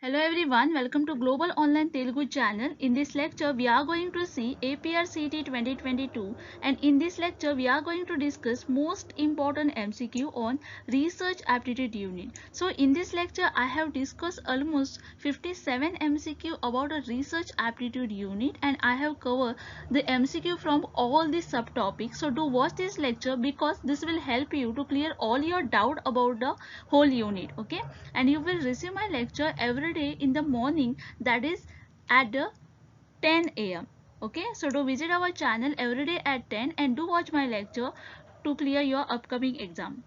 Hello everyone, welcome to Global Online Telugu channel. In this lecture, we are going to see AP RCET 2022, and in this lecture, we are going to discuss most important MCQ on Research Aptitude Unit. So in this lecture, I have discussed almost 57 MCQ about a Research Aptitude Unit, and I have covered the MCQ from all the subtopics. So do watch this lecture because this will help you to clear all your doubt about the whole unit, okay? And you will receive my lecture every day in the morning, that is at the 10 a.m. okay, so do visit our channel every day at 10 and do watch my lecture to clear your upcoming exam.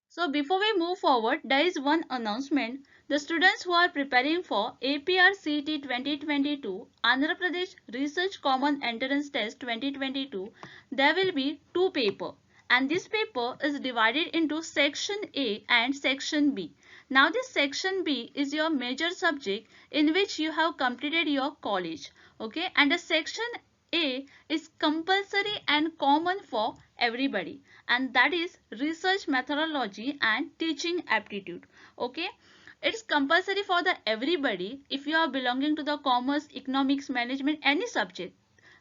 So before we move forward, there is one announcement. The students who are preparing for AP RCET 2022 Andhra Pradesh Research Common Entrance Test 2022, there will be two papers, and this paper is divided into section A and section B. Now this section B is your major subject in which you have completed your college, okay, and the section A is compulsory and common for everybody, and that is research methodology and teaching aptitude, okay. It's compulsory for the everybody. If you are belonging to the commerce, economics, management, any subject,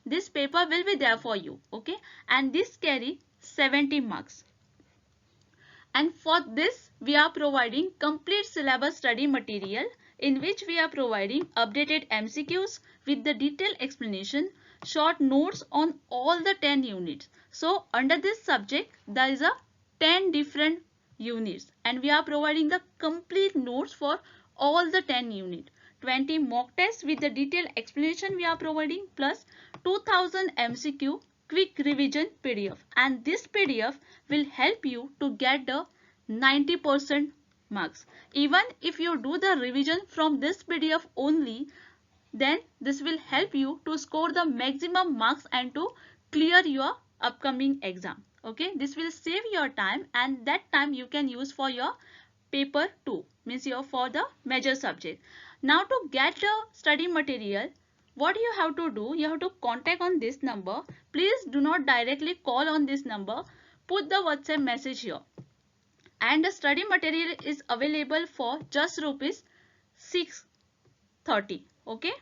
this paper will be there for you, okay, and this carry 70 marks. And for this, we are providing complete syllabus study material in which we are providing updated MCQs with the detailed explanation, short notes on all the 10 units. So under this subject, there is a 10 different units, and we are providing the complete notes for all the 10 units. 20 mock tests with the detailed explanation we are providing, plus 2000 MCQ quick revision PDF, and this PDF will help you to get the 90% marks. Even if you do the revision from this PDF only, then this will help you to score the maximum marks and to clear your upcoming exam, okay. This will save your time, and that time you can use for your paper 2, means your for the major subject. Now to get the study material, what you have to do, you have to contact on this number. Please do not directly call on this number. Put the WhatsApp message here. And the study material is available for just rupees 630, okay.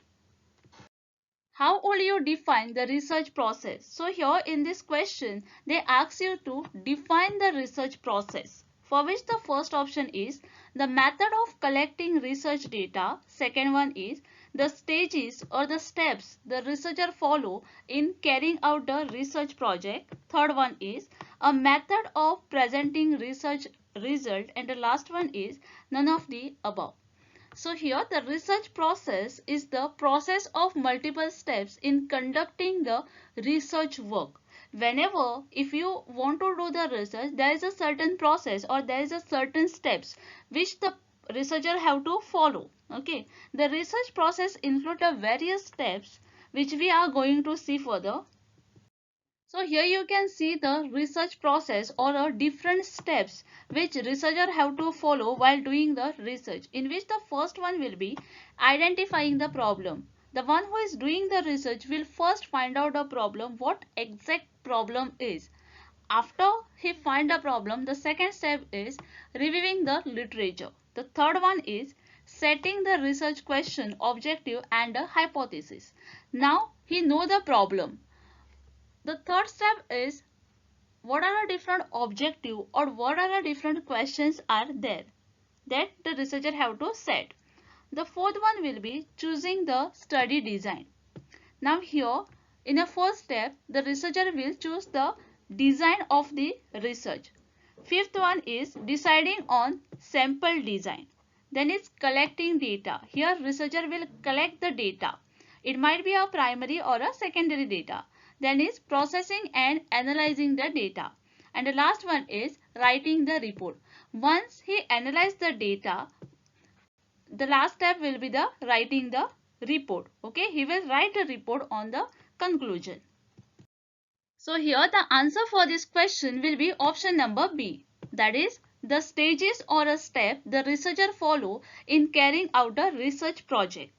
How will you define the research process? So here in this question, they ask you to define the research process, for which the first option is the method of collecting research data. Second one is the stages or the steps the researcher follow in carrying out the research project. Third one is a method of presenting research result, and the last one is none of the above. So here the research process is the process of multiple steps in conducting the research work. Whenever if you want to do the research, there is a certain process or there is a certain steps which the researcher have to follow, okay. The research process includes the various steps which we are going to see further. So here you can see the research process or different steps which researcher have to follow while doing the research, in which the first one will be identifying the problem. The one who is doing the research will first find out the problem, what exact problem is. After he find the problem, the second step is reviewing the literature. The third one is setting the research question, objective and a hypothesis. Now he know the problem. The third step is what are the different objective or what are the different questions are there that the researcher have to set. The fourth one will be choosing the study design. Now here in a first step, the researcher will choose the design of the research. Fifth one is deciding on sample design. Then is collecting data. Here researcher will collect the data. It might be a primary or a secondary data. Then is processing and analyzing the data. And the last one is writing the report. Once he analyzes the data, the last step will be the writing the report, okay. He will write a report on the conclusion. So here the answer for this question will be option number B, that is the stages or a step the researcher follow in carrying out a research project.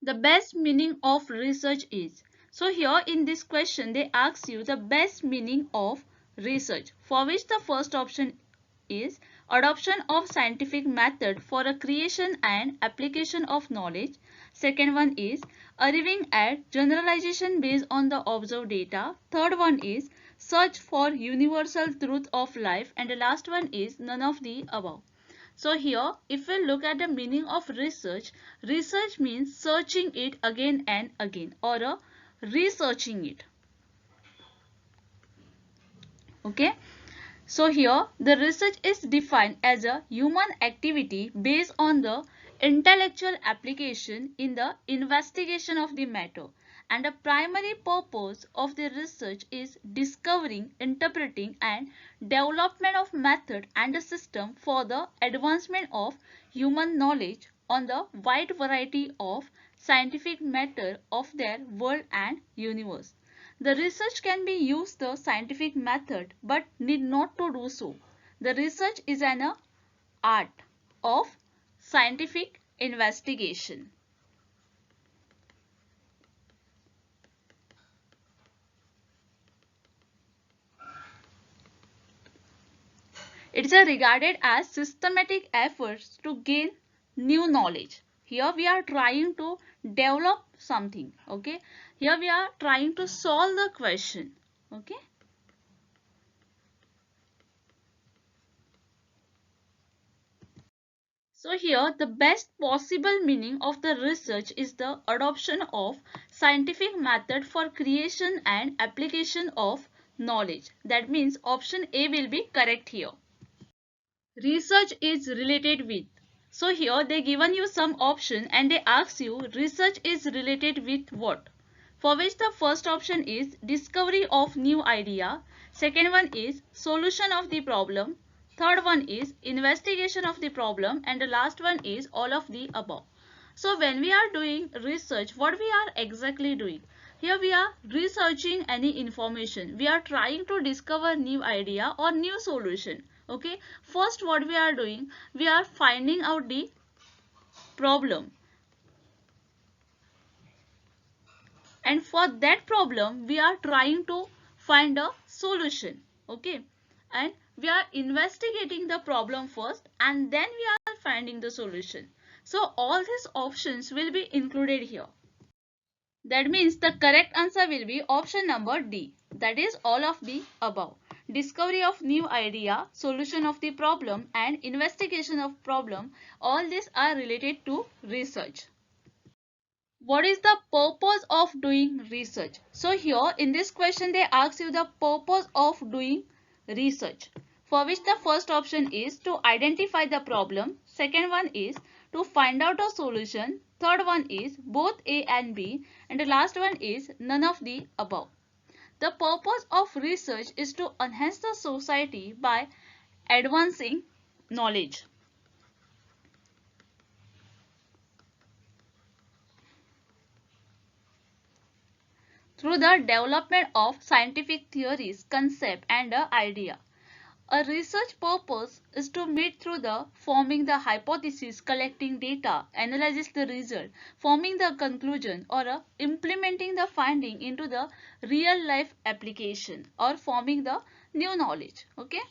The best meaning of research is. So here in this question they ask you the best meaning of research, for which the first option is adoption of scientific method for a creation and application of knowledge. Second one is arriving at generalization based on the observed data. Third one is search for universal truth of life, and the last one is none of the above. So here if we look at the meaning of research, research means searching it again and again, or researching it. Okay. So here the research is defined as a human activity based on the intellectual application in the investigation of the matter, and the primary purpose of the research is discovering, interpreting and development of method and a system for the advancement of human knowledge on the wide variety of scientific matter of their world and universe. The research can be used the scientific method but need not to do so. The research is an art of scientific investigation. It is regarded as systematic efforts to gain new knowledge. Here we are trying to develop something. Okay. Here we are trying to solve the question. Okay. So here the best possible meaning of the research is the adoption of scientific method for creation and application of knowledge. That means option A will be correct here. Research is related with. So here they given you some option and they ask you research is related with what? For which the first option is discovery of new idea. Second one is solution of the problem. Third one is investigation of the problem, and the last one is all of the above. So when we are doing research, what we are exactly doing? Here we are researching any information. We are trying to discover new idea or new solution. Okay, first what we are doing, we are finding out the problem, and for that problem we are trying to find a solution. Okay, and we are investigating the problem first and then we are finding the solution. So all these options will be included here. That means the correct answer will be option number D. That is all of the above. Discovery of new idea, solution of the problem and investigation of problem, all these are related to research. What is the purpose of doing research? So here in this question they ask you the purpose of doing research, for which the first option is to identify the problem, second one is to find out a solution, third one is both A and B, and the last one is none of the above. The purpose of research is to enhance the society by advancing knowledge. Through the development of scientific theories, concept and idea. A research purpose is to meet through the forming the hypothesis, collecting data, analyzing the result, forming the conclusion, or implementing the finding into the real life application, or forming the new knowledge. Okay.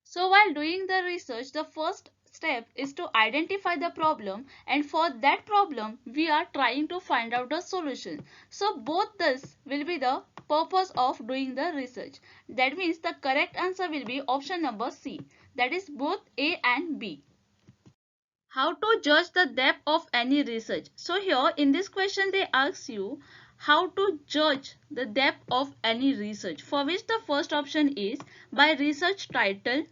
So while doing the research, the first step is to identify the problem, and for that problem we are trying to find out a solution. So both this will be the purpose of doing the research. That means the correct answer will be option number C. That is both A and B. How to judge the depth of any research? So here in this question they ask you how to judge the depth of any research, for which the first option is by research title,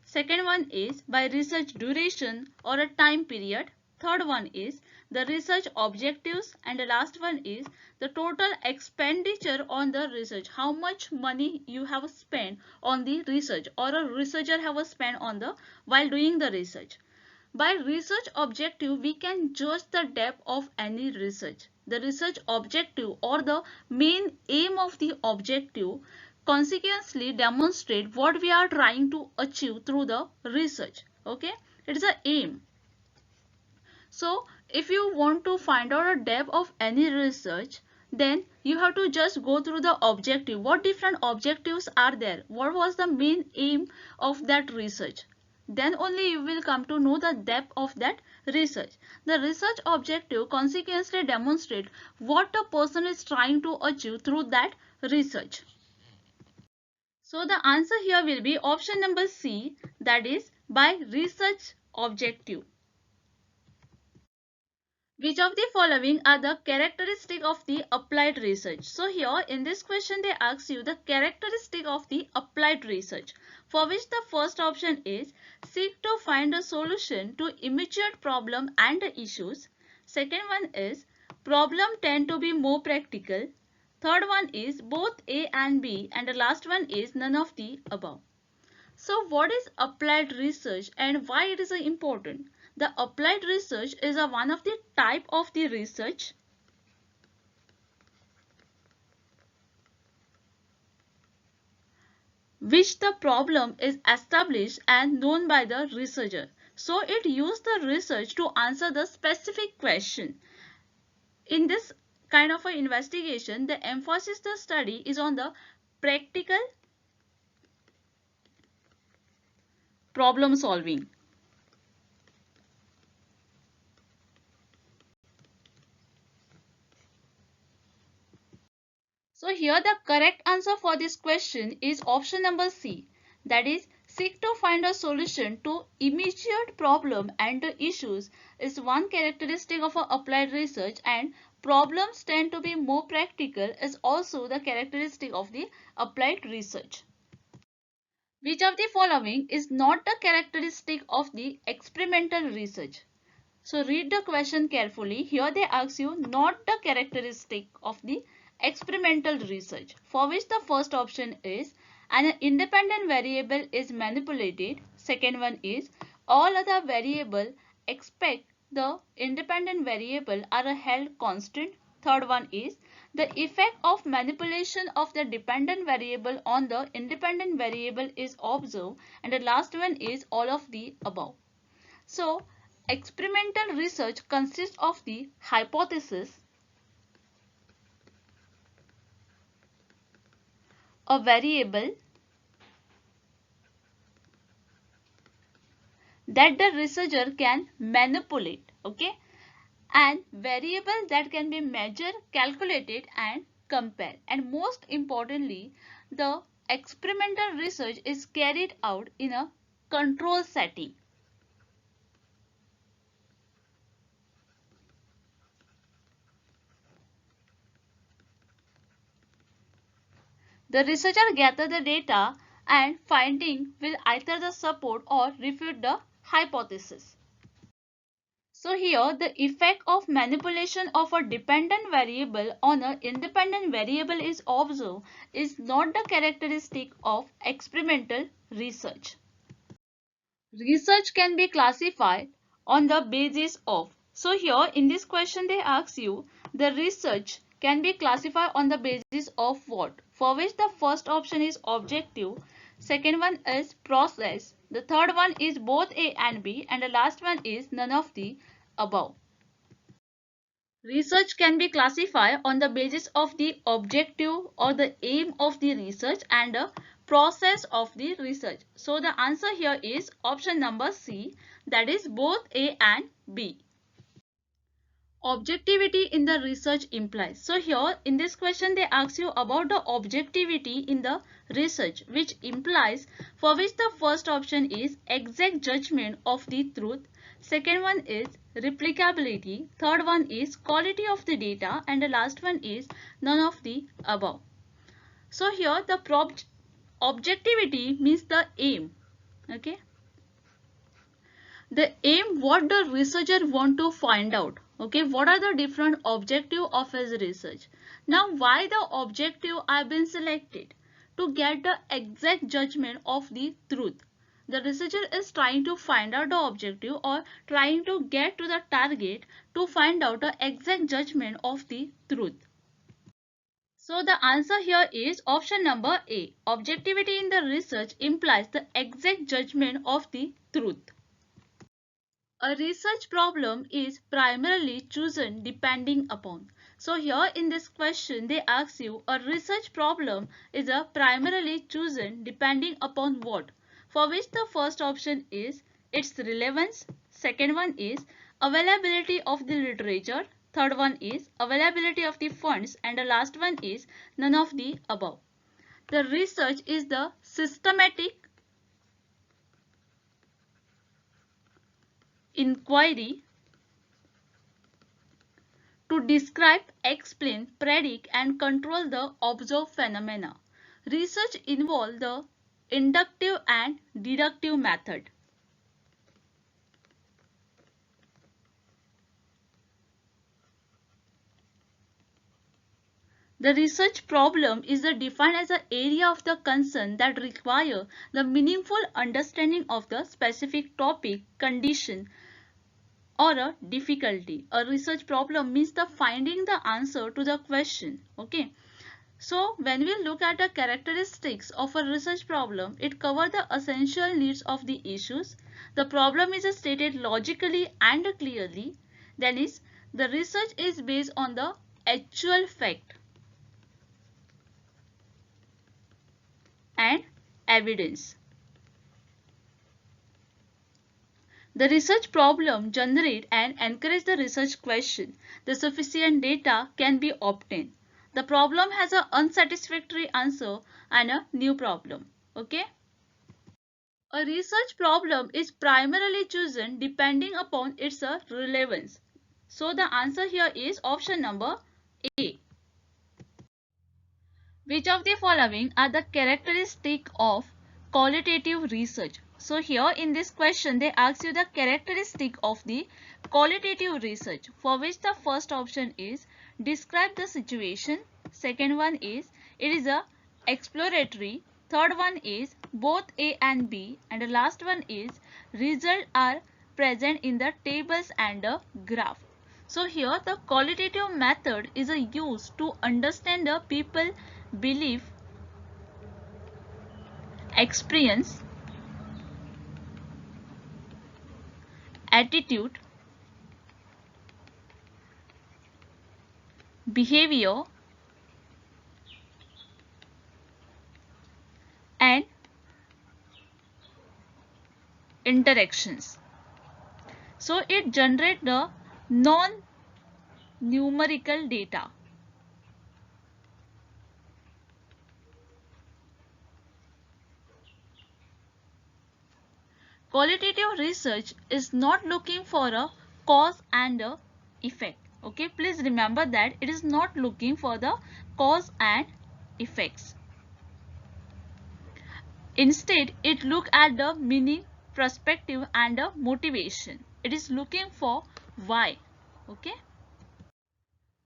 second one is by research duration or a time period, third one is the research objectives, and the last one is the total expenditure on the research, how much money you have spent on the research or a researcher have spent on the while doing the research. By research objective, we can judge the depth of any research. The research objective or the main aim of the objective consequently demonstrate what we are trying to achieve through the research. Okay, it is a aim. So if you want to find out a depth of any research, Then you have to just go through the objective. What different objectives are there? What was the main aim of that research? Then only you will come to know the depth of that research. The research objective consequently demonstrate what a person is trying to achieve through that research. So the answer here will be option number C, that is by research objective. Which of the following are the characteristic of the applied research? So here in this question they ask you the characteristic of the applied research, for which the first option is seek to find a solution to immediate problem and the issues. Second one is problem tend to be more practical. Third one is both A and B, and the last one is none of the above. So what is applied research and why it is important? The applied research is one of the type of the research which the problem is established and known by the researcher. So it uses the research to answer the specific question. In this kind of an investigation, the emphasis the study is on the practical problem solving. So here the correct answer for this question is option number C, that is seek to find a solution to immediate problem and the issues is one characteristic of applied research, and problems tend to be more practical is also the characteristic of the applied research. Which of the following is not the characteristic of the experimental research? So read the question carefully. Here they ask you not the characteristic of the experimental research, for which the first option is an independent variable is manipulated. Second one is all other variable except the independent variable are held constant. Third one is the effect of manipulation of the dependent variable on the independent variable is observed, and the last one is all of the above. So experimental research consists of the hypothesis, a variable that the researcher can manipulate, okay, and variable that can be measured, calculated and compared. And most importantly, the experimental research is carried out in a control setting. The researcher gather the data and finding will either the support or refute the hypothesis. So here the effect of manipulation of a dependent variable on an independent variable is observed is not the characteristic of experimental research. Research can be classified on the basis of. So here in this question they ask you the research can be classified on the basis of what? For which the first option is objective, second one is process, the third one is both A and B, and the last one is none of the above. Research can be classified on the basis of the objective or the aim of the research and the process of the research. So the answer here is option number C, that is both A and B. Objectivity in the research implies. So here in this question they ask you about the objectivity in the research, which implies, for which the first option is exact judgment of the truth, second one is replicability, third one is quality of the data, and the last one is none of the above. So here the objectivity means the aim, okay, the aim what the researcher want to find out, okay, what are the different objective of his research. Now why the objective have been selected? To get the exact judgment of the truth. The researcher is trying to find out the objective or trying to get to the target to find out the exact judgment of the truth. So the answer here is option number A. Objectivity in the research implies the exact judgment of the truth. A research problem is primarily chosen depending upon. So here in this question they ask you a research problem is a primarily chosen depending upon what? For which the first option is its relevance, second one is availability of the literature, third one is availability of the funds, and the last one is none of the above. The research is the systematic inquiry to describe, explain, predict and control the observed phenomena. Research involves the inductive and deductive method. The research problem is defined as an area of the concern that require the meaningful understanding of the specific topic, condition, or a difficulty. A research problem means the finding the answer to the question. Okay. So when we look at the characteristics of a research problem, it covers the essential needs of the issues. The problem is stated logically and clearly. Then is the research is based on the actual fact and evidence. The research problem generate and encourage the research question. The sufficient data can be obtained. The problem has an unsatisfactory answer and a new problem. Okay. A research problem is primarily chosen depending upon its relevance. So the answer here is option number A. Which of the following are the characteristics of qualitative research? So here in this question they ask you the characteristic of the qualitative research, for which the first option is describe the situation, second one is it is a exploratory, third one is both A and B, and the last one is results are present in the tables and the graph. So here the qualitative method is a use to understand the people belief, experience, attitude, behavior and interactions. So it generates the non-numerical data. Qualitative research is not looking for a cause and a effect. Okay, please remember that it is not looking for the cause and effects. Instead, it looks at the meaning, perspective and the motivation. It is looking for why. Okay.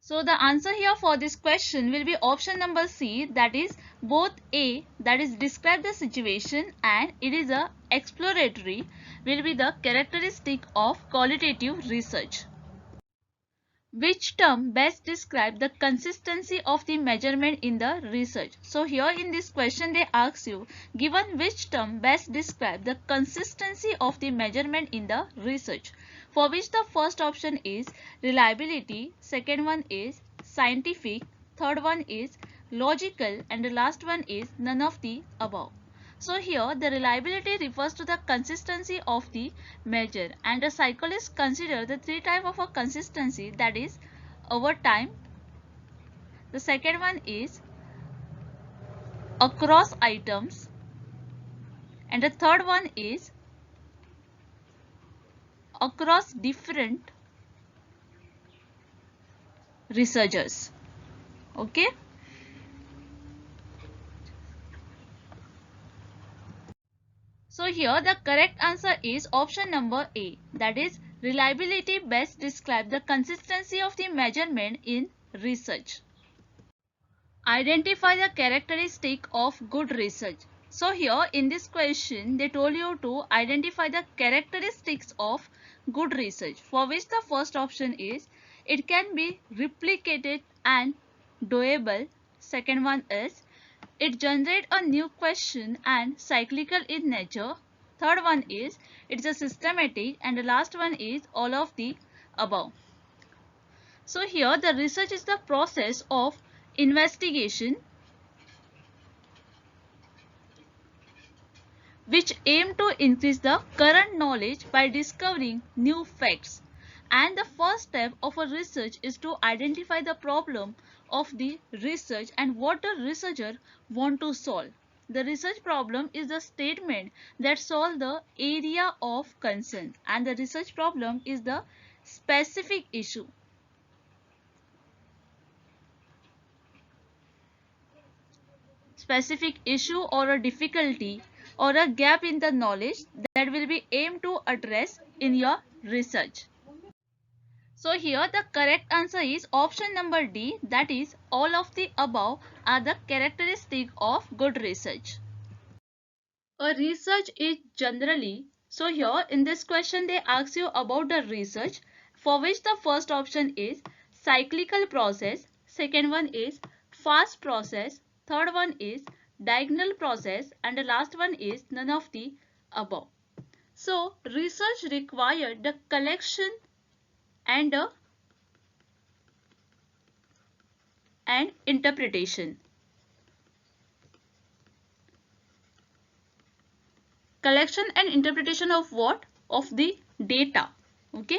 So the answer here for this question will be option number C, that is both A, that is describe the situation, and it is a exploratory will be the characteristic of qualitative research. Which term best describe the consistency of the measurement in the research? So here in this question they ask you, given which term best describe the consistency of the measurement in the research? For which the first option is reliability, second one is scientific, third one is logical, and the last one is none of the above. So here the reliability refers to the consistency of the measure, and the psychologists consider the three types of a consistency, that is over time, the second one is across items, and the third one is across different researchers. Okay. So here the correct answer is option number A, that is reliability best describe the consistency of the measurement in research. Identify the characteristic of good research. So here in this question they told you to identify the characteristics of good research, for which the first option is it can be replicated and doable. Second one is it generates a new question and cyclical in nature. Third one is it's a systematic, and the last one is all of the above. So here the research is the process of investigation which aim to increase the current knowledge by discovering new facts. And the first step of a research is to identify the problem of the research and what the researcher want to solve. The research problem is the statement that solve the area of concern, and the research problem is the specific issue. Specific issue or a difficulty or a gap in the knowledge that will be aimed to address in your research. So here the correct answer is option number D, that is all of the above are the characteristic of good research. A research is generally, so here in this question they ask you about the research, for which the first option is cyclical process, second one is fast process, third one is diagonal process, and the last one is none of the above. So research required the collection and interpretation. Collection and interpretation of what? Of the data. Okay.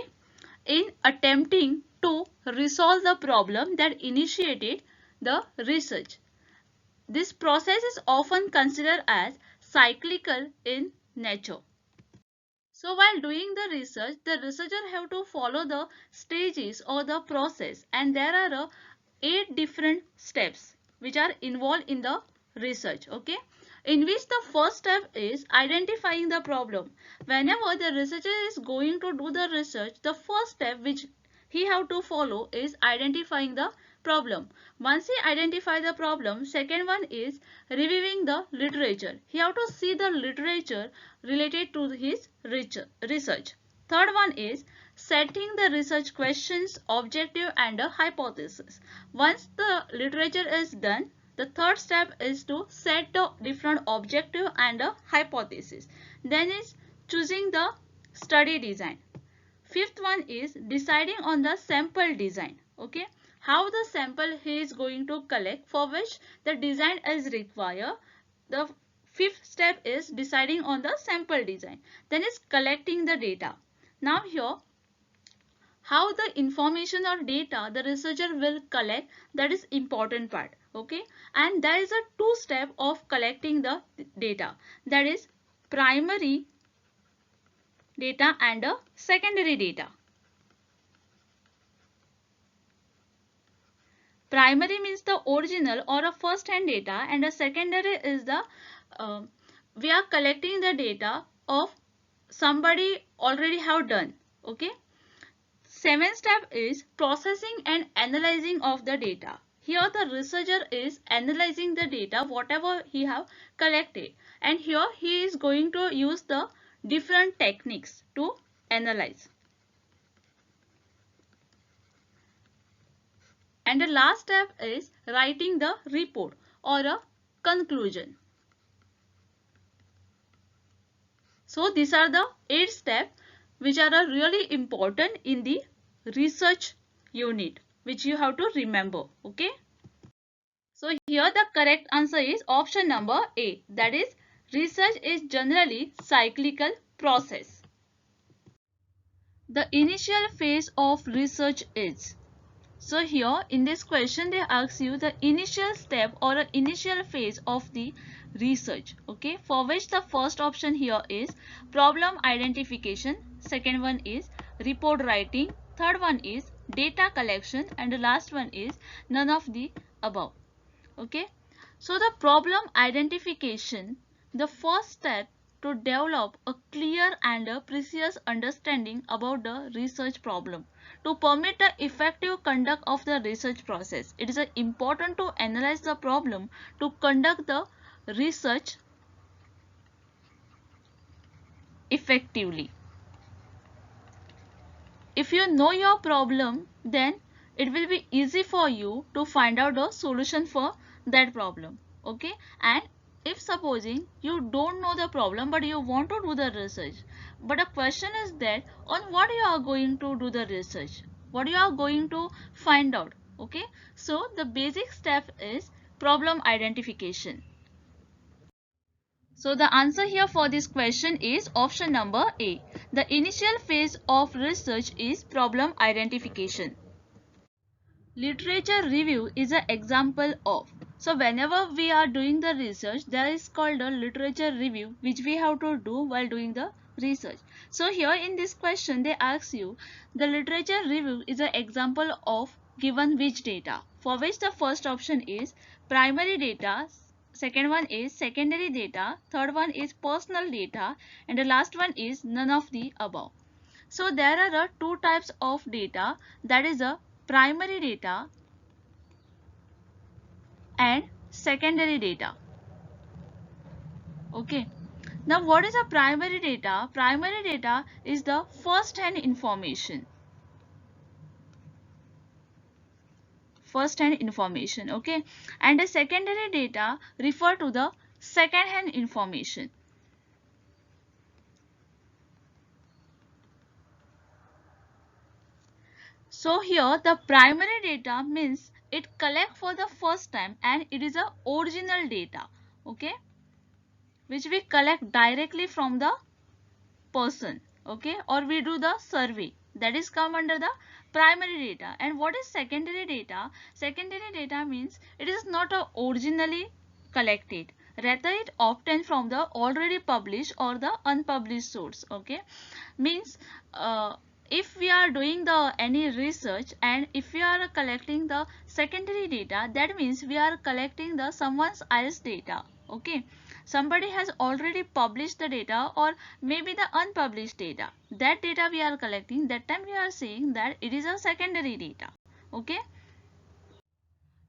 In attempting to resolve the problem that initiated the research. This process is often considered as cyclical in nature. So while doing the research, the researcher have to follow the stages or the process, and there are 8 different steps which are involved in the research. Okay, in which the first step is identifying the problem. Whenever the researcher is going to do the research, the first step which he have to follow is identifying the problem. Once he identify the problem, second one is reviewing the literature. He have to see the literature related to his research. Third one is setting the research questions, objective and a hypothesis. Once the literature is done, the third step is to set the different objective and a hypothesis. Then is choosing the study design. Fifth one is deciding on the sample design. Okay, how the sample he is going to collect, for which the design is required. The fifth step is deciding on the sample design. Then is collecting the data. Now here, how the information or data the researcher will collect, that is important part. Okay, and there is a two step of collecting the data, that is primary data and a secondary data. Primary means the original or a first hand data, and a secondary is the we are collecting the data of somebody already have done. Okay, seventh step is processing and analyzing of the data. Here the researcher is analyzing the data whatever he have collected, and here he is going to use the different techniques to analyze. And the last step is writing the report or a conclusion. So these are the 8 steps which are really important in the research unit, which you have to remember. Okay. So here the correct answer is option number A, that is research is generally cyclical process. The initial phase of research is. So here in this question they ask you the initial step or an initial phase of the research. Okay, for which the first option here is problem identification, second one is report writing, third one is data collection, and the last one is none of the above. Okay, so the problem identification, the first step to develop a clear and a precise understanding about the research problem. To permit the effective conduct of the research process, it is important to analyze the problem to conduct the research effectively. If you know your problem, then it will be easy for you to find out a solution for that problem. Okay, and if supposing you don't know the problem but you want to do the research, but the question is that on what you are going to do the research, what you are going to find out. Okay, so the basic step is problem identification. So the answer here for this question is option number A. The initial phase of research is problem identification. Literature review is an example of. So whenever we are doing the research, there is called a literature review which we have to do while doing the research. So here in this question they ask you the literature review is an example of given which data, for which the first option is primary data, second one is secondary data, third one is personal data, and the last one is none of the above. So there are two types of data, that is a primary data and secondary data. Okay. Now what is a primary data? Primary data is the first hand information. First hand information. Okay. And the secondary data refer to the second hand information. So here the primary data means it collect for the first time and it is a original data. Okay, which we collect directly from the person. Okay, or we do the survey, that is come under the primary data. And what is secondary data? Secondary data means it is not originally collected, rather it obtained from the already published or the unpublished source. Okay, means if we are doing the any research and if we are collecting the secondary data, that means we are collecting the someone else's data. Okay, somebody has already published the data or maybe the unpublished data, that data we are collecting, that time we are saying that it is a secondary data. Okay,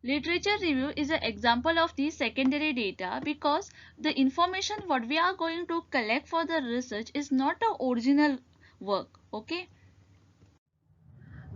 literature review is an example of the secondary data because the information what we are going to collect for the research is not the original work. Okay,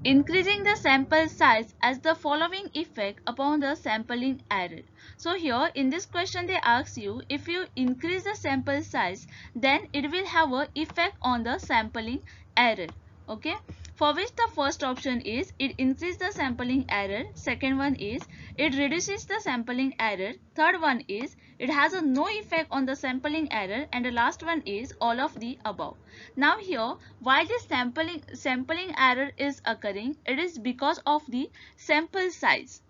increasing the sample size has the following effect upon the sampling error. So here in this question they ask you, if you increase the sample size, then it will have a effect on the sampling error. Okay, for which the first option is it increases the sampling error, second one is it reduces the sampling error, third one is it has a no effect on the sampling error, and the last one is all of the above. Now here, why this sampling error is occurring? It is because of the sample size.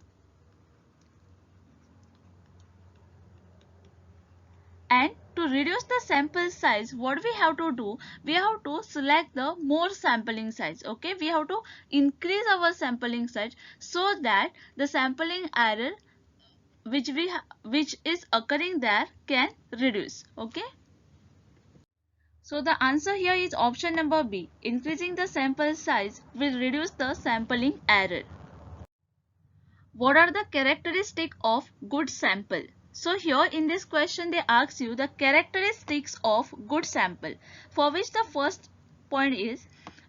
And to reduce the sample size, what we have to do, we have to select the more sampling size. Okay, we have to increase our sampling size so that the sampling error which is occurring there can reduce. Okay, so the answer here is option number B. Increasing the sample size will reduce the sampling error. What are the characteristics of good sample? So here in this question they ask you the characteristics of good sample, for which the first point is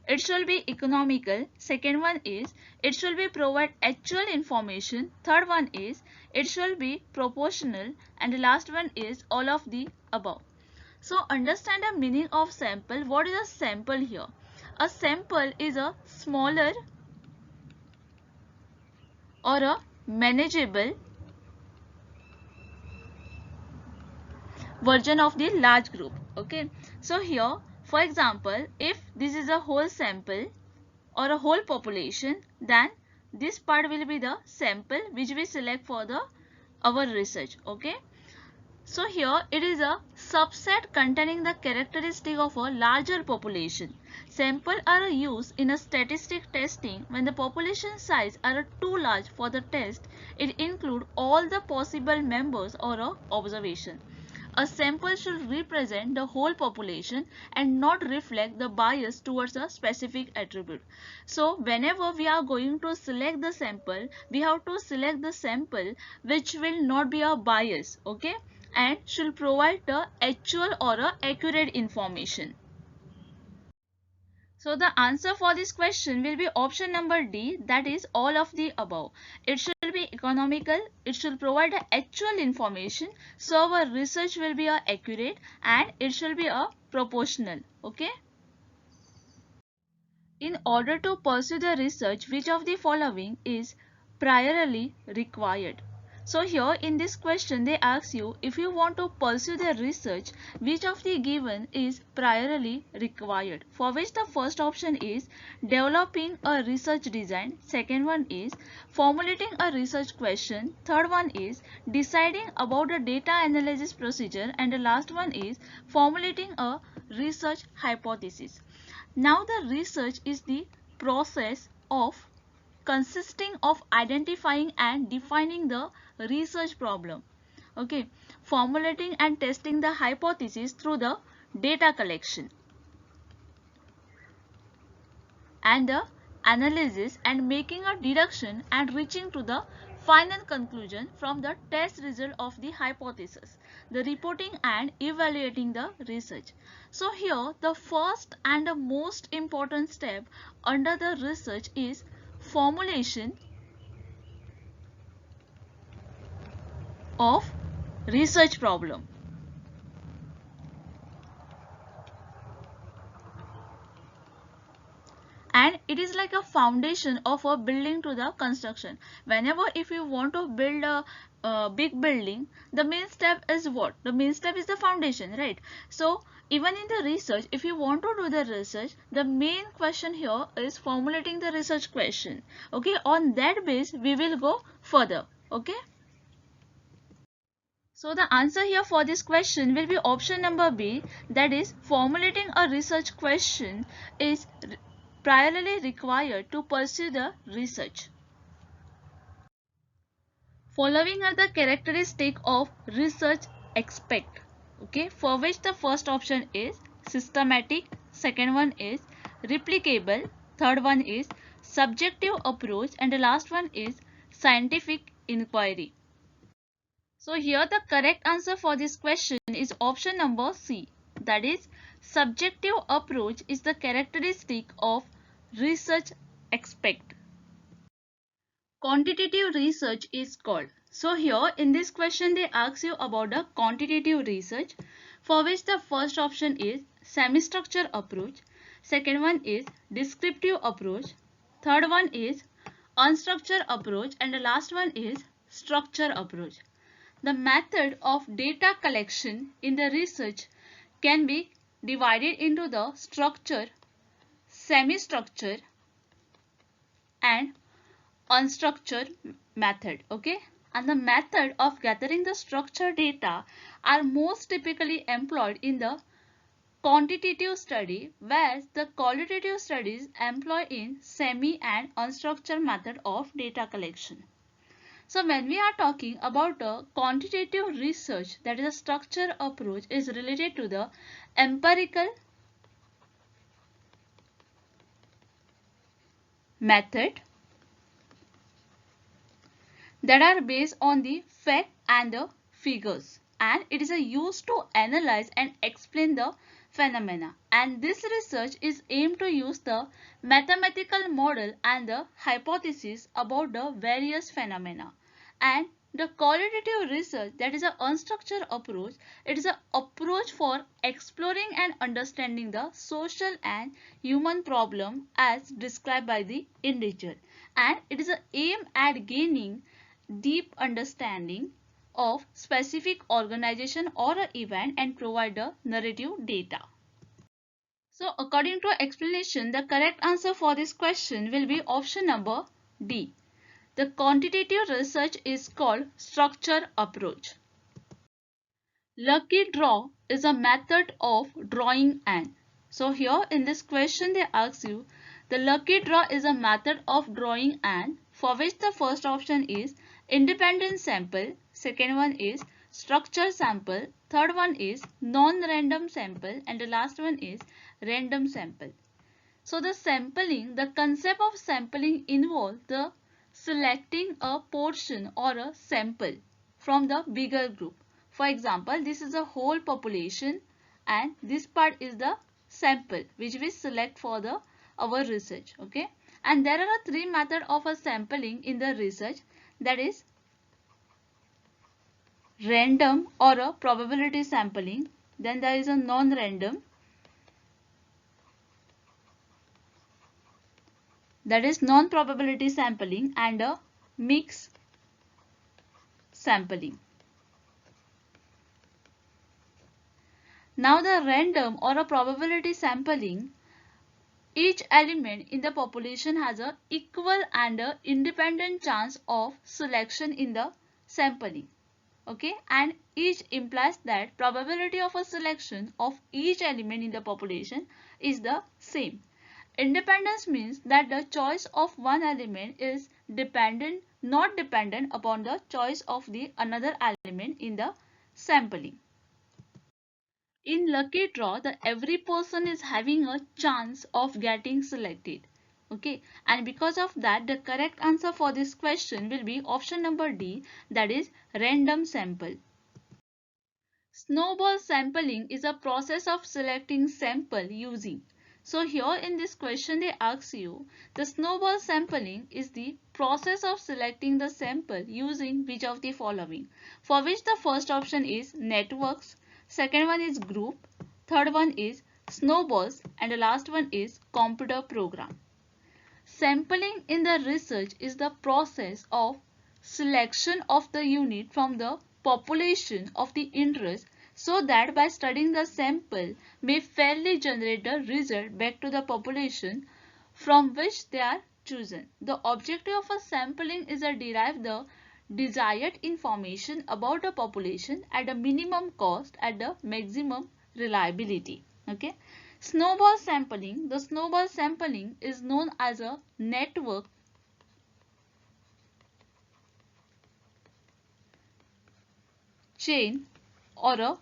it should be economical, second one is it should be provide actual information, third one is it should be proportional, and the last one is all of the above. So understand the meaning of sample. What is a sample here? A sample is a smaller or a manageable version of the large group. Okay, so here for example, if this is a whole sample or a whole population, then this part will be the sample which we select for the our research. Okay, so here it is a subset containing the characteristic of a larger population. Samples are used in a statistic testing when the population size are too large for the test. It includes all the possible members or a observation. A sample should represent the whole population and not reflect the bias towards a specific attribute. So whenever we are going to select the sample, we have to select the sample which will not be a bias. Okay, and should provide the actual or a accurate information. So the answer for this question will be option number D, that is all of the above. It should be be economical, it should provide a actual information, so our research will be accurate, and it should be proportional. Okay. In order to pursue the research, which of the following is priorly required? So here in this question they ask you, if you want to pursue the research, which of the given is priorly required? For which the first option is developing a research design, second one is formulating a research question, third one is deciding about the data analysis procedure, and the last one is formulating a research hypothesis. Now the research is the process of consisting of identifying and defining the research problem, okay, formulating and testing the hypothesis through the data collection, and the analysis and making a deduction and reaching to the final conclusion from the test result of the hypothesis, the reporting and evaluating the research. So here the first and the most important step under the research is formulation of research problem. And it is like a foundation of a building to the construction. Whenever if you want to build a big building, the main step is what? The main step is the foundation, right? So even in the research, if you want to do the research, the main question here is formulating the research question. Okay, on that base we will go further. Okay. So the answer here for this question will be option number B, that is formulating a research question is priorly required to pursue the research. Following are the characteristics of research expect, okay, for which the first option is systematic, second one is replicable, third one is subjective approach, and the last one is scientific inquiry. So here the correct answer for this question is option number C, that is subjective approach is the characteristic of research expect. Quantitative research is called. So here in this question they ask you about the quantitative research, for which the first option is semi-structure approach, second one is descriptive approach, third one is unstructured approach, and the last one is structure approach. The method of data collection in the research can be divided into the structure, semi-structure, and unstructured method, okay, and the method of gathering the structured data are most typically employed in the quantitative study, whereas the qualitative studies employ in semi and unstructured method of data collection. So when we are talking about a quantitative research, that is a structure approach, is related to the empirical method that are based on the fact and the figures, and it is used to analyze and explain the phenomena, and this research is aimed to use the mathematical model and the hypothesis about the various phenomena. And the qualitative research, that is an unstructured approach, it is an approach for exploring and understanding the social and human problem as described by the individual, and it is an aim at gaining deep understanding of specific organization or an event and provide the narrative data. So according to explanation, the correct answer for this question will be option number D. The quantitative research is called structure approach. Lucky draw is a method of drawing an. So here in this question they ask you, the lucky draw is a method of drawing an, for which the first option is independent sample, second one is structure sample, third one is non-random sample, and the last one is random sample. So the sampling, the concept of sampling involves the selecting a portion or a sample from the bigger group. For example, this is a whole population and this part is the sample which we select for our research, okay. And there are three methods of a sampling in the research, that is random or a probability sampling. Then there is a non-random, that is non-probability sampling, and a mixed sampling. Now the random or a probability sampling, each element in the population has a equal and a independent chance of selection in the sampling. Okay, and each implies that probability of a selection of each element in the population is the same. Independence means that the choice of one element is not dependent upon the choice of the another element in the sampling. In lucky draw, every person is having a chance of getting selected. Okay, and because of that, the correct answer for this question will be option number D, that is random sample. Snowball sampling is a process of selecting sample using. So here in this question they ask you, the snowball sampling is the process of selecting the sample using which of the following, for which the first option is networks, second one is group, third one is snowballs, and the last one is computer program. Sampling in the research is the process of selection of the unit from the population of the interest, so that by studying the sample may fairly generate the result back to the population from which they are chosen. The objective of a sampling is to derive the desired information about a population at a minimum cost at the maximum reliability. Okay. Snowball sampling. The snowball sampling is known as a network chain or a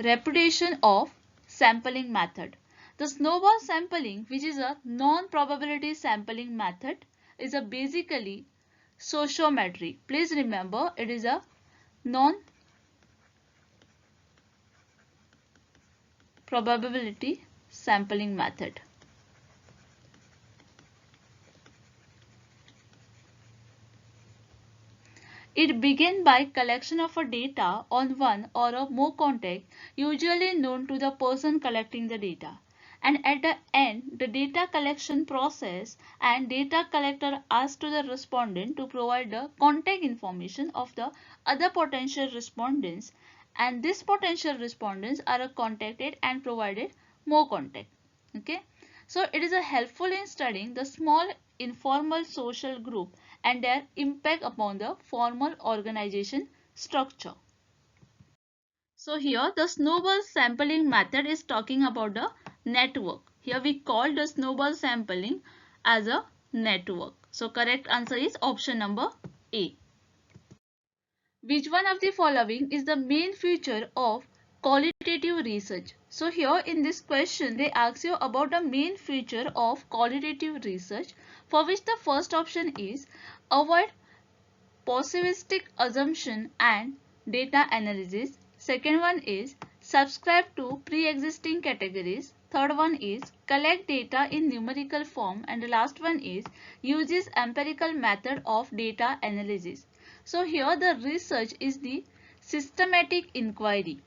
reputation of sampling method. The snowball sampling, which is a non-probability sampling method, is a basically sociometric. Please remember, it is a non-probability sampling method. It begins by collection of a data on one or a more contact, usually known to the person collecting the data. And at the end, the data collection process and data collector asks to the respondent to provide the contact information of the other potential respondents, and these potential respondents are contacted and provided more contact. Okay. So it is a helpful in studying the small informal social group and their impact upon the formal organization structure. So here the snowball sampling method is talking about the network. Here we call the snowball sampling as a network. So correct answer is option number A. Which one of the following is the main feature of qualitative research? So here in this question they ask you about the main feature of qualitative research, for which the first option is avoid positivistic assumption and data analysis. Second one is subscribe to pre-existing categories. Third one is collect data in numerical form, and the last one is uses empirical method of data analysis. So here the research is the systematic inquiry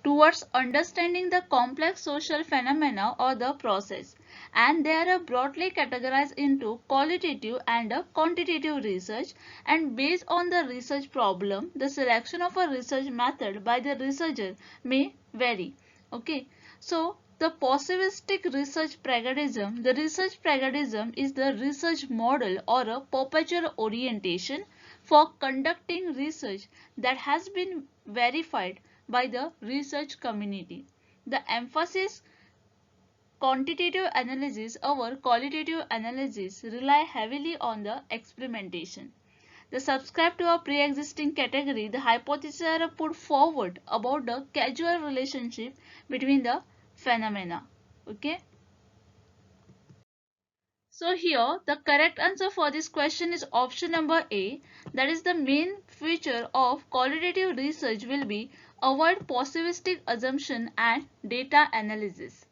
towards understanding the complex social phenomena or the process, and they are broadly categorized into qualitative and quantitative research, and based on the research problem the selection of a research method by the researcher may vary. Okay, so the positivistic research pragmatism, the research pragmatism is the research model or a perpetual orientation for conducting research that has been verified by the research community. The emphasis quantitative analysis over qualitative analysis rely heavily on the experimentation. The subscribe to a pre-existing category, the hypotheses are put forward about the causal relationship between the phenomena. Okay. So here the correct answer for this question is option number A. That is the main feature of qualitative research will be avoid positivistic assumption and data analysis.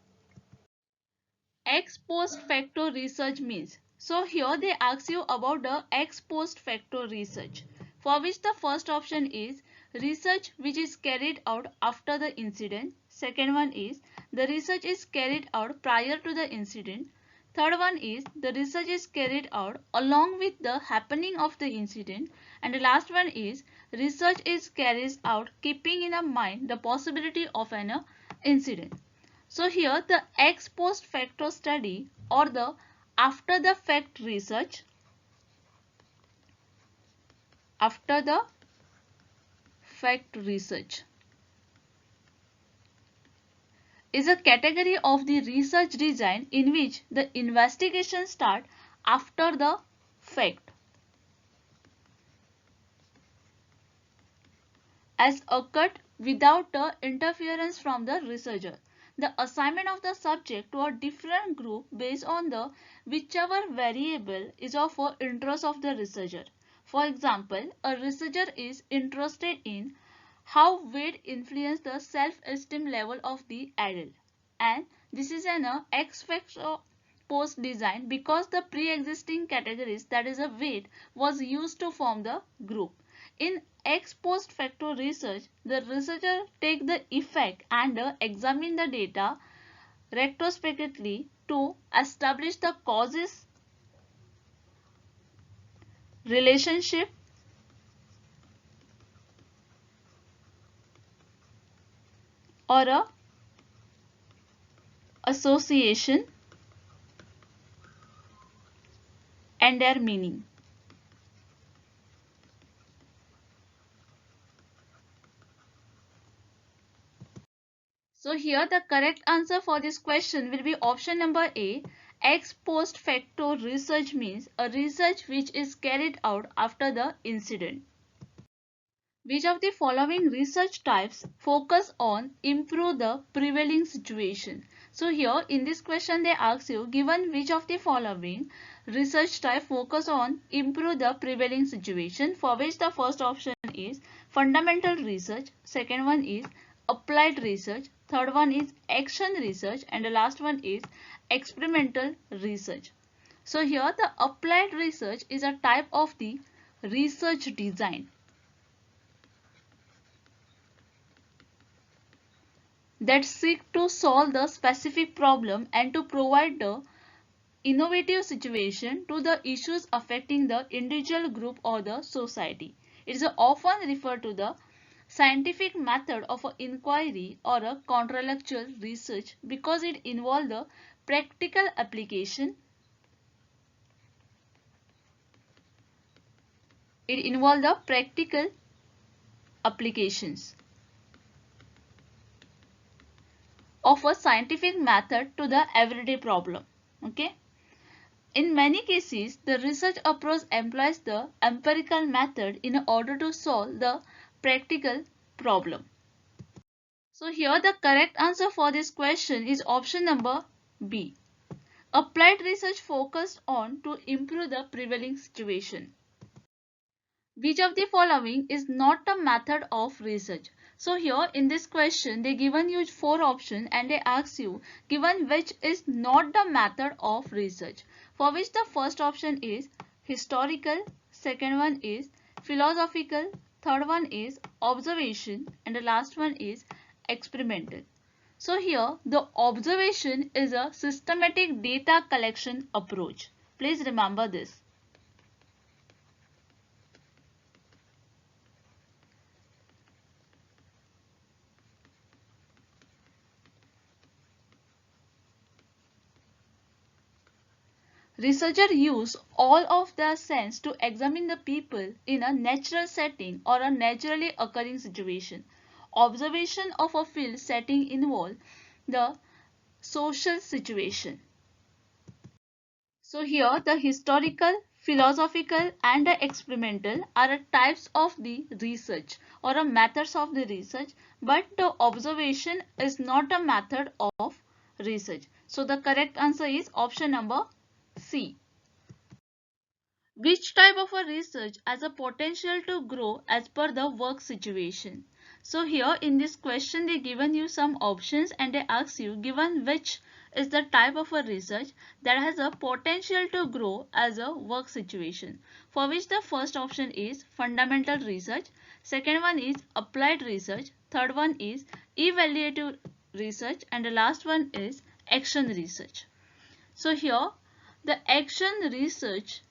Ex post facto research means. So here they ask you about the ex post facto research, for which the first option is research which is carried out after the incident. Second one is the research is carried out prior to the incident. Third one is the research is carried out along with the happening of the incident. And the last one is research is carried out keeping in mind the possibility of an incident. So here the ex post facto study or the after the fact research, after the fact research is a category of the research design in which the investigation start after the fact, as occurred without the interference from the researcher. The assignment of the subject to a different group based on the whichever variable is of interest of the researcher. For example, a researcher is interested in how weight influence the self-esteem level of the adult, and this is an ex facto post design because the pre-existing categories, that is a weight, was used to form the group. In ex post facto research, the researcher take the effect and examine the data retrospectively to establish the causes, relationship, or a association and their meaning. So here the correct answer for this question will be option number A. Ex post facto research means a research which is carried out after the incident. Which of the following research types focus on improve the prevailing situation? So here in this question they ask you, given which of the following research type focus on improve the prevailing situation, for which the first option is fundamental research, second one is applied research, third one is action research, and the last one is experimental research. So here the applied research is a type of the research design that seek to solve the specific problem and to provide the innovative situation to the issues affecting the individual group or the society. It is often referred to the scientific method of an inquiry or a counterfactual research because it involves the practical application. It involves the practical applications of a scientific method to the everyday problem. Okay. In many cases, the research approach employs the empirical method in order to solve the practical problem. So here the correct answer for this question is option number B. Applied research focused on to improve the prevailing situation. Which of the following is not a method of research? So here in this question they given you four options and they ask you given which is not the method of research, for which the first option is historical, second one is philosophical, third one is observation, and the last one is experimental. So here the observation is a systematic data collection approach. Please remember this. Researchers use all of their sense to examine the people in a natural setting or a naturally occurring situation. Observation of a field setting involves the social situation. So here the historical, philosophical and the experimental are types of the research or a methods of the research, but the observation is not a method of research. So the correct answer is option number C. Which type of a research has a potential to grow as per the work situation? So here in this question they given you some options and they ask you given which is the type of a research that has a potential to grow as a work situation, for which the first option is fundamental research, second one is applied research, third one is evaluative research, and the last one is action research. So here the action research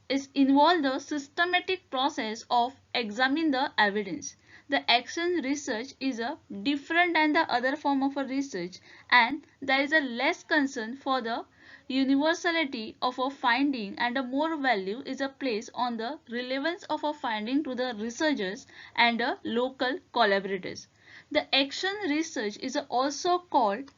is involve the systematic process of examining the evidence. The action research is a different than the other form of a research, and there is a less concern for the universality of a finding, and a more value is a placed on the relevance of a finding to the researchers and the local collaborators. The action research is also called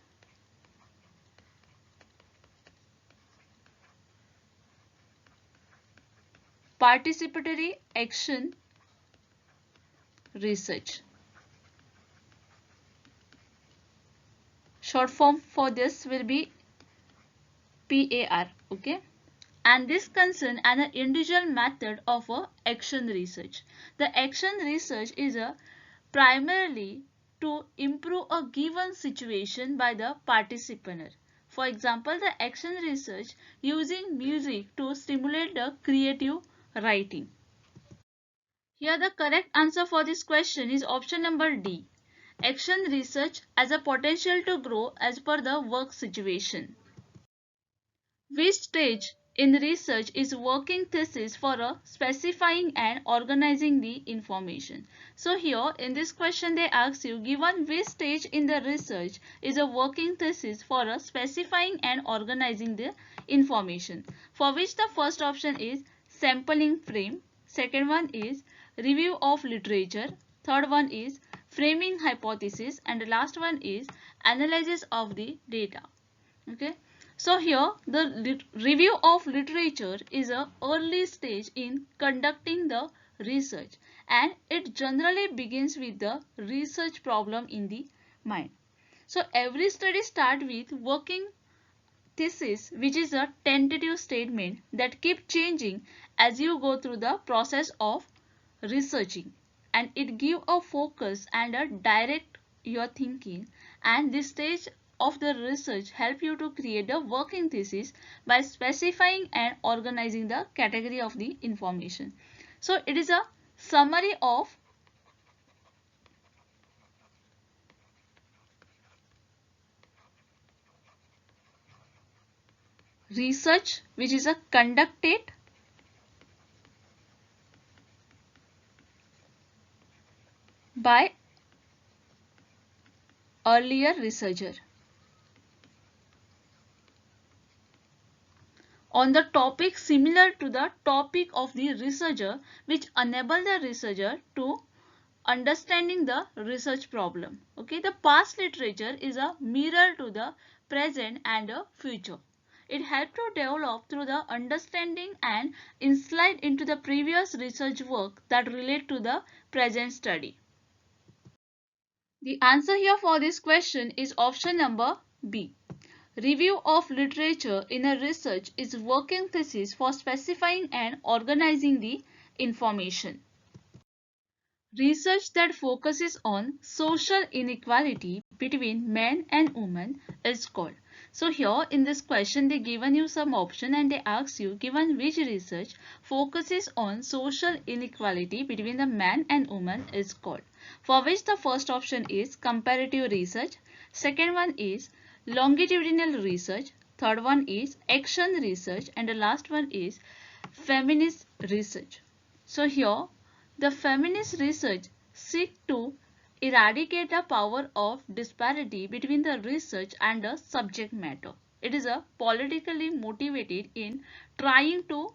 participatory action research. Short form for this will be PAR. Okay. And this concern an individual method of a action research. The action research is primarily to improve a given situation by the participant. For example, the action research using music to stimulate the creative writing. Here the correct answer for this question is option number D. Action research has a potential to grow as per the work situation. Which stage in research is working thesis for a specifying and organizing the information? So here in this question they ask you given which stage in the research is a working thesis for a specifying and organizing the information, for which the first option is sampling frame, second one is review of literature, third one is framing hypothesis, and the last one is analysis of the data. Okay. So here the review of literature is a early stage in conducting the research, and it generally begins with the research problem in the mind. So every study starts with working thesis, which is a tentative statement that keeps changing as you go through the process of researching, and it gives a focus and a direct your thinking, and this stage of the research help you to create a working thesis by specifying and organizing the category of the information. So it is a summary of research which is a conducted by earlier researcher on the topic similar to the topic of the researcher, which enable the researcher to understanding the research problem. Okay, the past literature is a mirror to the present and the future. It helps to develop through the understanding and insight into the previous research work that relate to the present study. The answer here for this question is option number B. Review of literature in a research is working thesis for specifying and organizing the information. Research that focuses on social inequality between men and women is called. So here in this question they given you some option and they ask you given which research focuses on social inequality between the man and woman is called, for which the first option is comparative research, second one is longitudinal research, third one is action research, and the last one is feminist research. So here the feminist research seeks to eradicate the power of disparity between the research and the subject matter. It is a politically motivated in trying to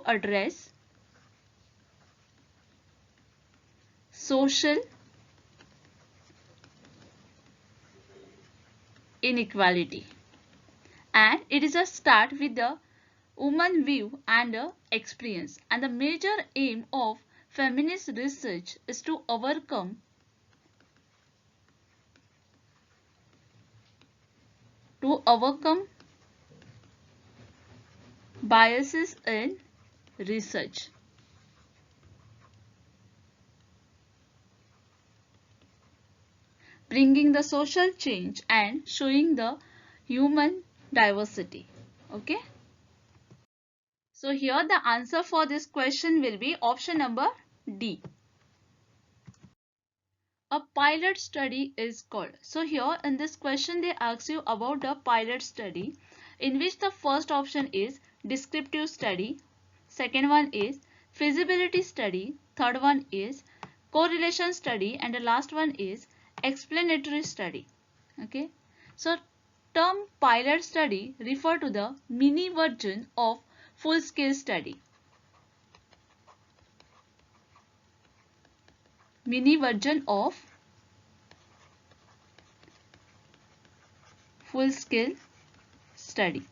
address social inequality, and it is a start with the woman view and experience, and the major aim of feminist research is to overcome to overcome biases in research. Bringing the social change and showing the human diversity. Okay. So here the answer for this question will be option number D. A pilot study is called. So here in this question they ask you about the pilot study, in which the first option is descriptive study, second one is feasibility study, third one is correlation study, and the last one is explanatory study. Okay. So term pilot study refer to the mini version of full scale study. Mini version of full scale study.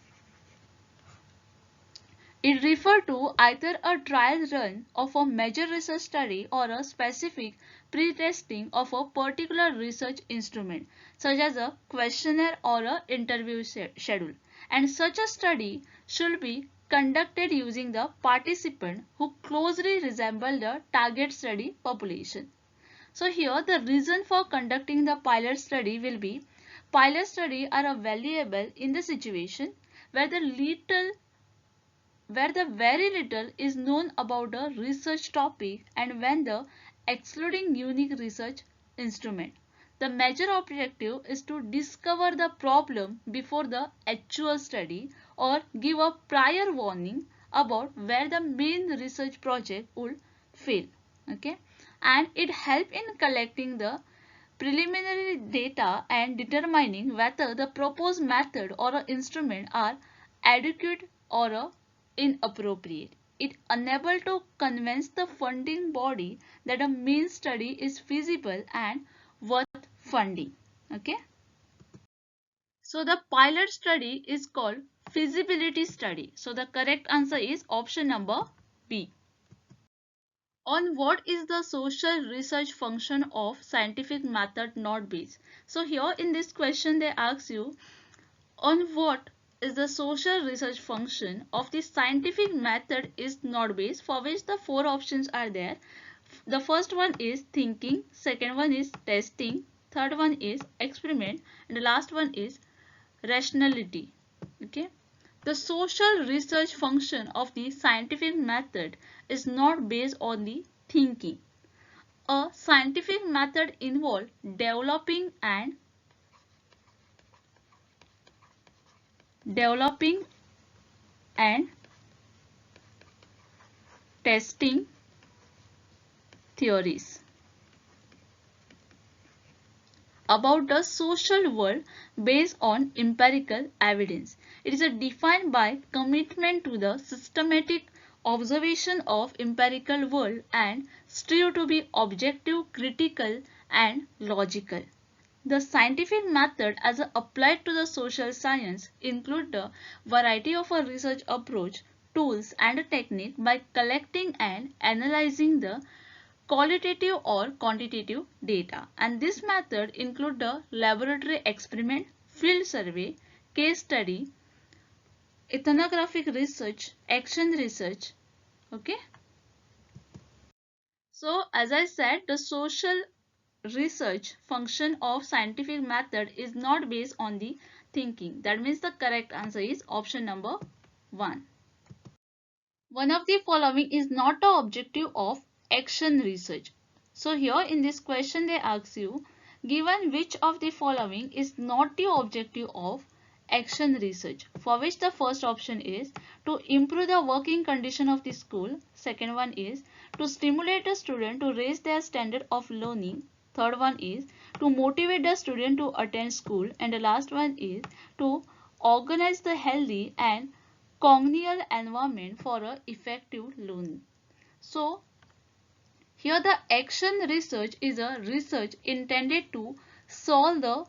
It refers to either a trial run of a major research study or a specific pre-testing of a particular research instrument, such as a questionnaire or an interview schedule. And such a study should be conducted using the participant who closely resemble the target study population. So here the reason for conducting the pilot study will be, pilot studies are valuable in the situation where the very little is known about a research topic and when the excluding unique research instrument. The major objective is to discover the problem before the actual study or give a prior warning about where the main research project would fail. Okay, and it helps in collecting the preliminary data and determining whether the proposed method or instrument are adequate or inappropriate. It enables to convince the funding body that a main study is feasible and worth funding. Okay. So the pilot study is called feasibility study. So the correct answer is option number B. On what is the social research function of scientific method not based? So here in this question they ask you, on what is the social research function of the scientific method is not based, for which the four options are there. The first one is thinking, second one is testing, third one is experiment, and the last one is rationality. Okay. The social research function of the scientific method is not based on the thinking. A scientific method involves developing and testing theories about the social world based on empirical evidence. It is defined by commitment to the systematic observation of empirical world and strive to be objective, critical and logical. The scientific method as applied to the social science include the variety of a research approach, tools and technique by collecting and analyzing the qualitative or quantitative data, and this method include the laboratory experiment, field survey, case study, ethnographic research, action research. Okay. So as I said, the social research function of scientific method is not based on the thinking. That means the correct answer is option number 1. One of the following is not the objective of action research. So here in this question they ask you, given which of the following is not the objective of action research, for which the first option is to improve the working condition of the school, second one is to stimulate a student to raise their standard of learning, third one is to motivate the student to attend school, and the last one is to organize the healthy and congenial environment for a effective learning. So here the action research is a research intended to solve the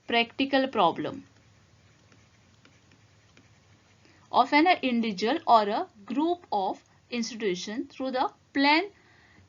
practical problem of an individual or a group of institutions through the planned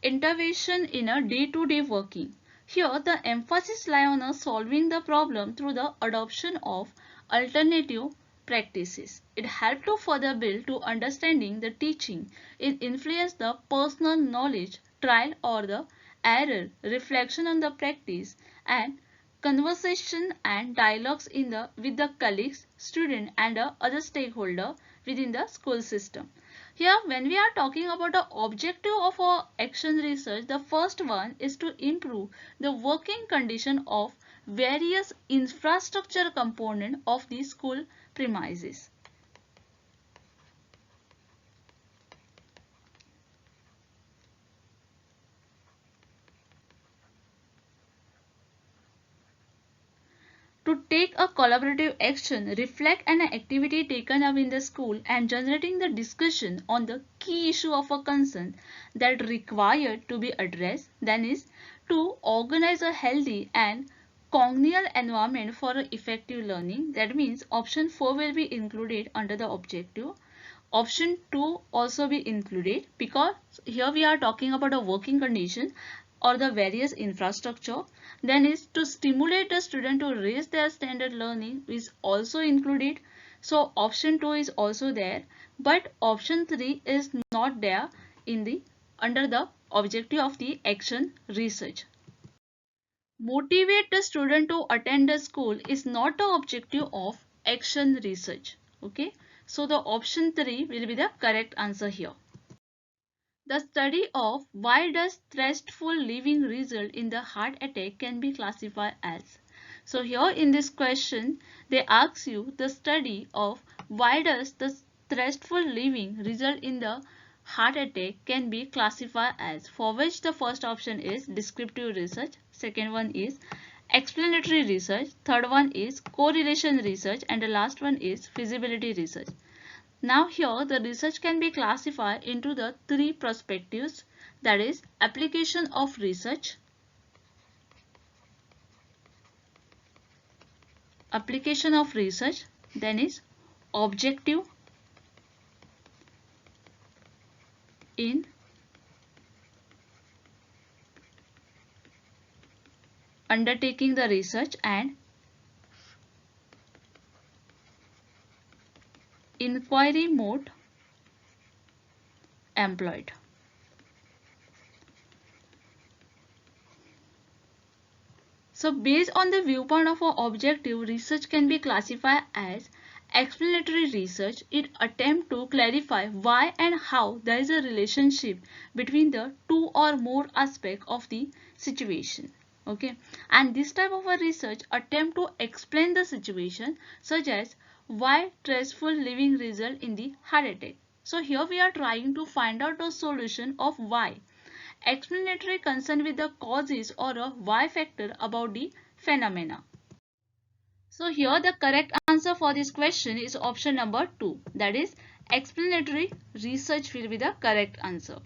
intervention in a day-to-day working. Here the emphasis lies on solving the problem through the adoption of alternative practices. It helps to further build to understanding the teaching. It influences the personal knowledge, trial or the error, reflection on the practice, and conversation and dialogues with the colleagues, student and other stakeholder within the school system. Here when we are talking about the objective of our action research, the first one is to improve the working condition of various infrastructure component of the school premises. To take a collaborative action, reflect an activity taken up in the school and generating the discussion on the key issue of a concern that required to be addressed, then is to organize a healthy and congenial environment for effective learning. That means option 4 will be included under the objective. Option 2 also be included because here we are talking about a working condition or the various infrastructure. Then is to stimulate the student to raise their standard learning is also included. So option 2 is also there, but option 3 is not there in the under the objective of the action research. Motivate the student to attend the school is not the objective of action research. Okay, so the option 3 will be the correct answer here. The study of why does stressful living result in the heart attack can be classified as. So here in this question they ask you the study of why does the stressful living result in the heart attack can be classified as, for which the first option is descriptive research, second one is explanatory research, third one is correlation research, and the last one is feasibility research. Now here the research can be classified into the three perspectives, that is application of research, then is objective in undertaking the research, and inquiry mode employed. So based on the viewpoint of our objective, research can be classified as explanatory research. It attempts to clarify why and how there is a relationship between the two or more aspects of the situation. Okay, and this type of a research attempt to explain the situation, such as why stressful living result in the heart attack. So here we are trying to find out the solution of why. Explanatory concern with the causes or a why factor about the phenomena. So here the correct answer for this question is option number 2, that is explanatory research will be the correct answer.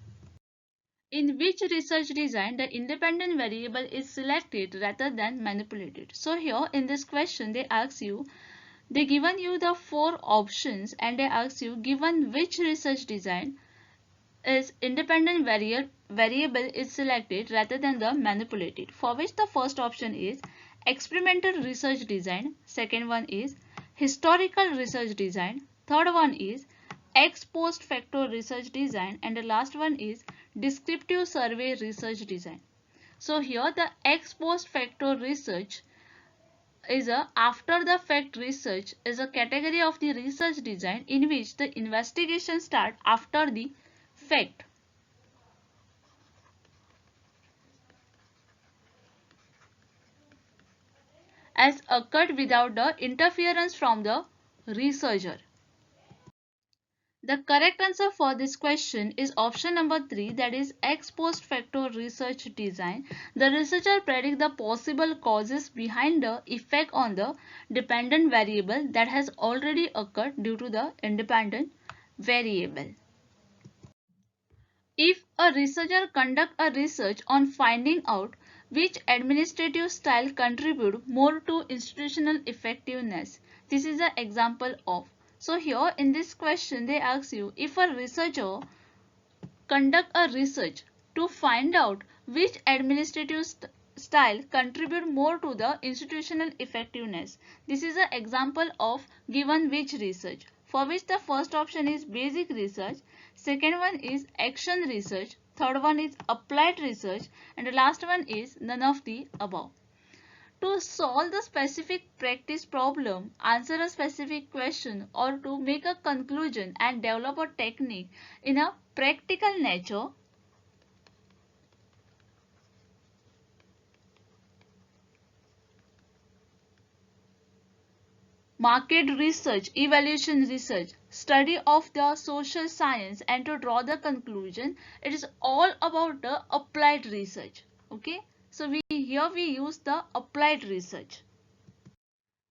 In which research design the independent variable is selected rather than manipulated? So here in this question they ask you, they given you the 4 options and they ask you given which research design is independent variable is selected rather than the manipulated, for which the first option is experimental research design, second one is historical research design, third one is ex post facto research design, and the last one is descriptive survey research design. So here the ex post facto research is a after the fact research is a category of the research design in which the investigation start after the fact. As occurred without the interference from the researcher. The correct answer for this question is option number 3, that is ex post facto research design. The researcher predict the possible causes behind the effect on the dependent variable that has already occurred due to the independent variable. If a researcher conducts a research on finding out which administrative style contribute more to institutional effectiveness, this is an example of. So here in this question they ask you, if a researcher conduct a research to find out which administrative style contribute more to the institutional effectiveness? This is an example of given which research, for which the first option is basic research, second one is action research, third one is applied research, and the last one is none of the above. To solve the specific practice problem, answer a specific question, or to make a conclusion and develop a technique in a practical nature, market research, evaluation research, study of the social science, and to draw the conclusion, it is all about the applied research. Okay, so here we use the applied research.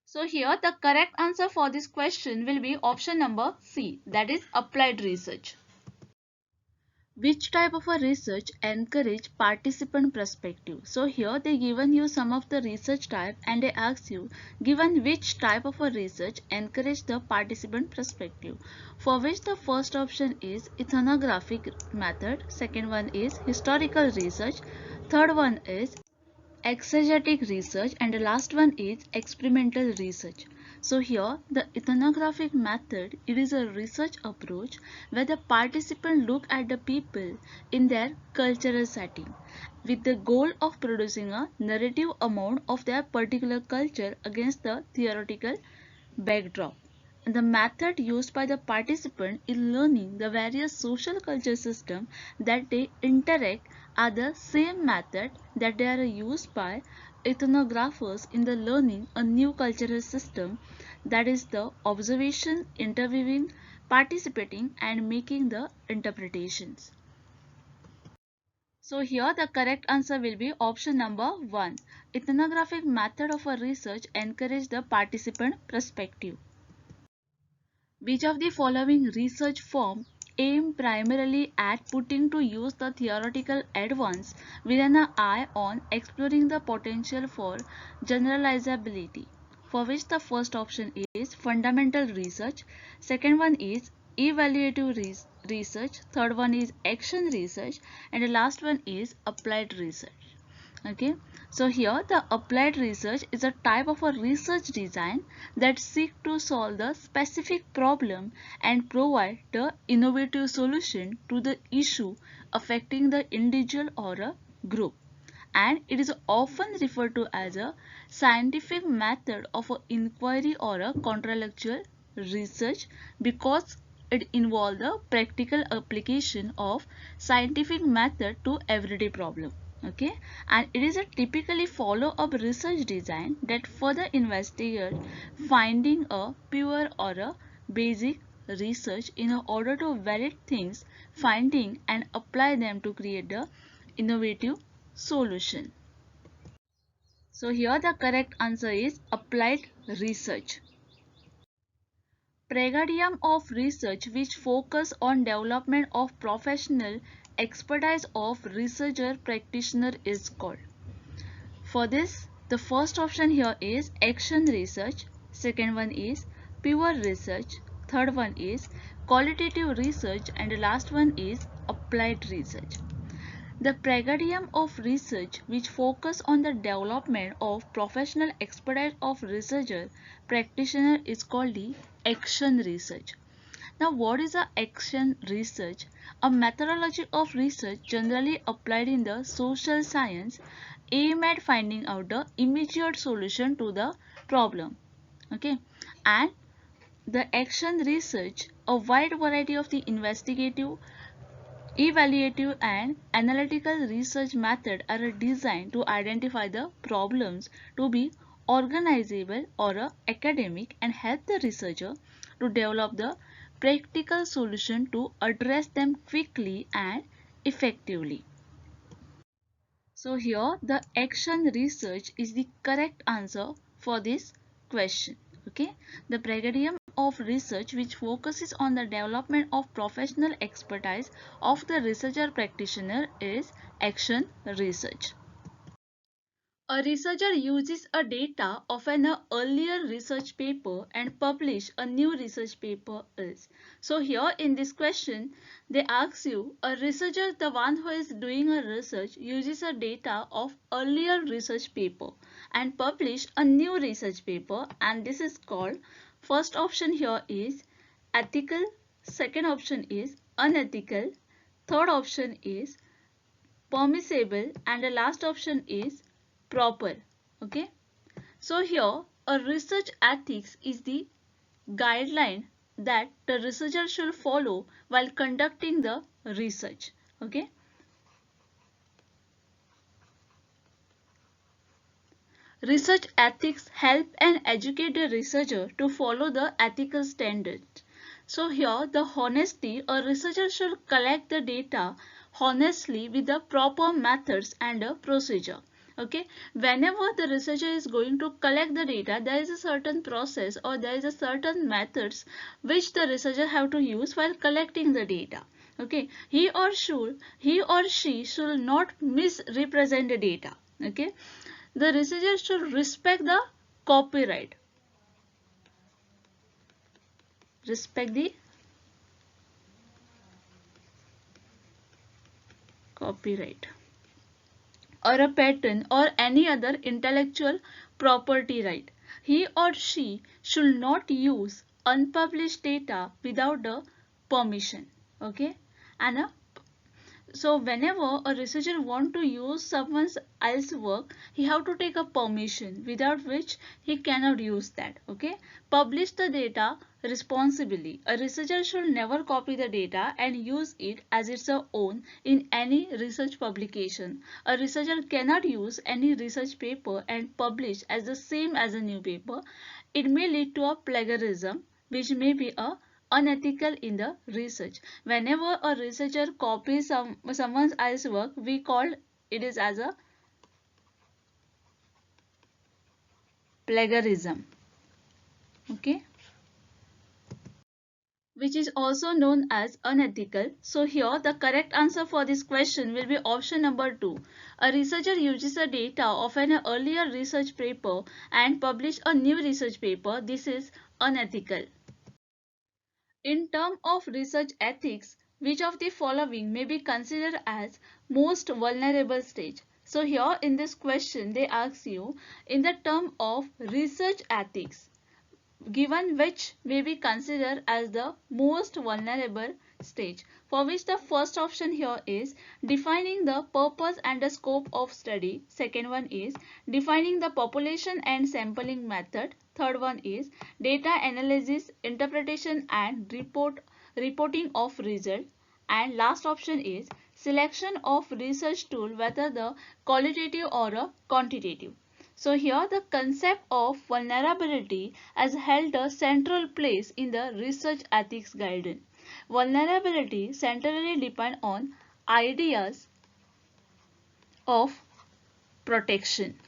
So here the correct answer for this question will be option number C, that is applied research. Which type of a research encourage participant perspective? So here they given you some of the research type and they ask you given which type of a research encourage the participant perspective, for which the first option is ethnographic method, second one is historical research, third one is exegetic research, and the last one is experimental research. So here the ethnographic method, it is a research approach where the participants look at the people in their cultural setting with the goal of producing a narrative account of their particular culture against the theoretical backdrop. The method used by the participant in learning the various social culture systems that they interact are the same method that they are used by ethnographers in the learning a new cultural system, that is the observation, interviewing, participating and making the interpretations. So here the correct answer will be option number 1. Ethnographic method of a research encourage the participant perspective. Which of the following research firm aim primarily at putting to use the theoretical advance with an eye on exploring the potential for generalizability? For which the first option is fundamental research, second one is evaluative research, third one is action research, and the last one is applied research. Okay, so here the applied research is a type of a research design that seek to solve the specific problem and provide the innovative solution to the issue affecting the individual or a group, and it is often referred to as a scientific method of a inquiry or a counterfactual research because it involves the practical application of scientific method to everyday problem. Okay, and it is a typically follow-up research design that further investigate finding a pure or a basic research in order to validate things finding and apply them to create the innovative solution. So here the correct answer is applied research. Pregadium of research which focus on development of professional expertise of researcher practitioner is called. For this, the first option here is action research, second one is pure research, third one is qualitative research, and the last one is applied research. The pregadium of research which focus on the development of professional expertise of researcher practitioner is called the action research. Now what is a action research? A methodology of research generally applied in the social science aim at finding out the immediate solution to the problem. Okay, and the action research, a wide variety of the investigative, evaluative and analytical research methods are designed to identify the problems to be organizable or academic and help the researcher to develop the practical solution to address them quickly and effectively. So here the action research is the correct answer for this question. Okay, the pregadium of research which focuses on the development of professional expertise of the researcher practitioner is action research. A researcher uses a data of an earlier research paper and publish a new research paper is. So here in this question, they ask you, a researcher, the one who is doing a research, uses a data of earlier research paper and publish a new research paper, and this is called, first option here is ethical, second option is unethical, third option is permissible, and the last option is proper. Okay, so here a research ethics is the guideline that the researcher should follow while conducting the research. Okay, research ethics help and educate the researcher to follow the ethical standards. So here the honesty, a researcher should collect the data honestly with the proper methods and a procedure. Okay, whenever the researcher is going to collect the data, there is a certain process or there is a certain methods which the researcher have to use while collecting the data. Okay, he or she should not misrepresent the data. Okay, the researcher should respect the copyright, respect the copyright or a patent or any other intellectual property right. He or she should not use unpublished data without the permission. Okay, and so whenever a researcher want to use someone else's work, he have to take a permission, without which he cannot use that. Okay, publish the data responsibly. A researcher should never copy the data and use it as its own in any research publication. A researcher cannot use any research paper and publish as the same as a new paper. It may lead to a plagiarism, which may be a unethical in the research. Whenever a researcher copies someone else's work, we call it is as a plagiarism. Okay, which is also known as unethical. So here the correct answer for this question will be option number 2. A researcher uses the data of an earlier research paper and publish a new research paper. This is unethical. In terms of research ethics, which of the following may be considered as most vulnerable stage? So here in this question they ask you, in the term of research ethics, given which may be considered as the most vulnerable stage, for which the first option here is defining the purpose and the scope of study, second one is defining the population and sampling method, third one is data analysis, interpretation and reporting of result, and last option is selection of research tool, whether the qualitative or a quantitative. So here the concept of vulnerability has held a central place in the research ethics guidance. Vulnerability centrally depends on ideas of protection.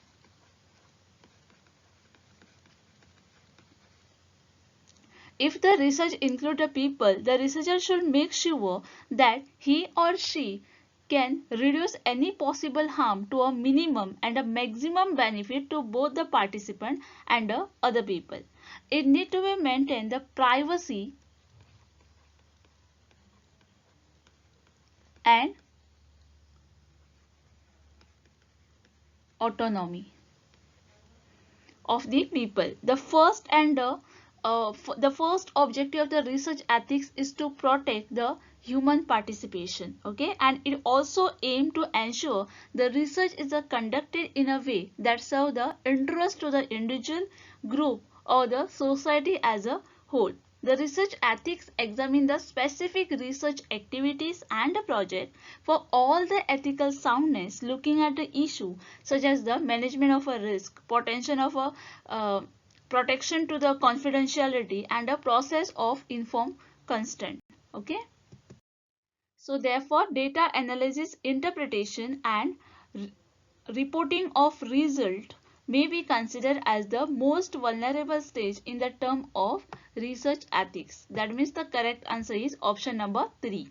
If the research includes the people, the researcher should make sure that he or she can reduce any possible harm to a minimum and a maximum benefit to both the participant and the other people. It needs to be maintain the privacy and autonomy of the people. The first objective of the research ethics is to protect the human participation. Okay, and it also aims to ensure the research is conducted in a way that serves the interest to the individual, group, or the society as a whole. The research ethics examine the specific research activities and the project for all the ethical soundness, looking at the issue such as the management of a risk, potential of a protection to the confidentiality, and a process of informed consent. Okay, so therefore data analysis, interpretation and reporting of result may be considered as the most vulnerable stage in the term of research ethics. That means the correct answer is option number 3.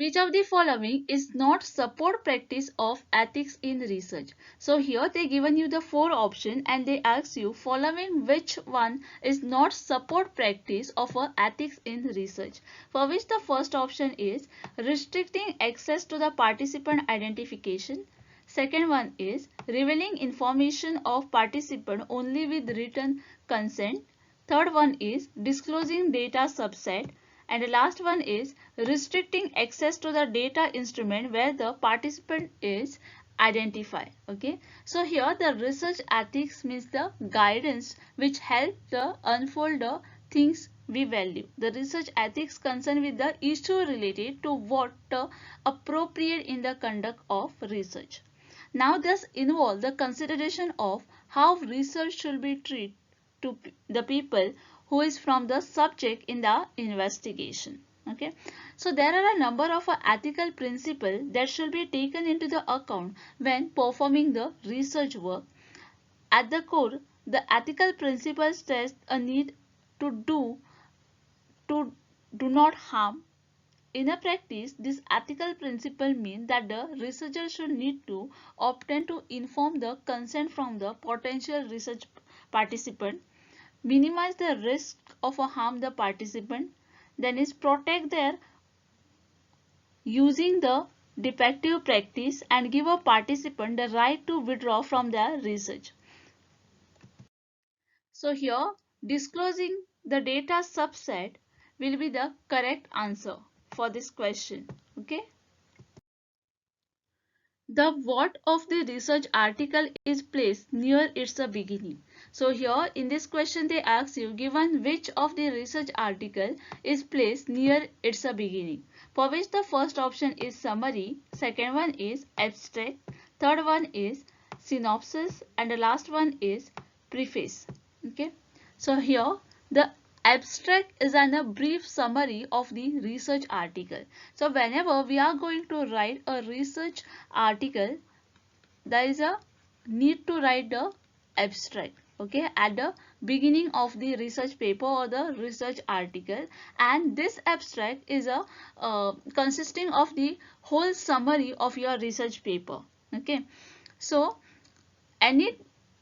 Which of the following is not support practice of ethics in research? So here they given you the 4 options and they ask you following which one is not support practice of ethics in research. For which the first option is restricting access to the participant identification. Second one is revealing information of participant only with written consent. Third one is disclosing data subset. And the last one is restricting access to the data instrument where the participant is identified. Okay, so here the research ethics means the guidance which help the unfold the things we value. The research ethics concern with the issue related to what appropriate in the conduct of research. Now this involve the consideration of how research should be treated to the people who is from the subject in the investigation. Okay, so there are a number of ethical principles that should be taken into the account when performing the research work. At the core, the ethical principles stress a need to do not harm. In a practice, this ethical principle means that the researcher should need to obtain to inform the consent from the potential research participant, minimize the risk of a harm the participant, then is protect their using the defective practice and give a participant the right to withdraw from their research. So here disclosing the data subset will be the correct answer for this question. Okay. The what of the research article is placed near its beginning. So here in this question they ask you given which of the research article is placed near its beginning. For which the first option is summary, second one is abstract, third one is synopsis and the last one is preface. Okay. So here the abstract is a brief summary of the research article. So whenever we are going to write a research article, there is a need to write the abstract, okay, at the beginning of the research paper or the research article, and this abstract is a consisting of the whole summary of your research paper. Okay, so any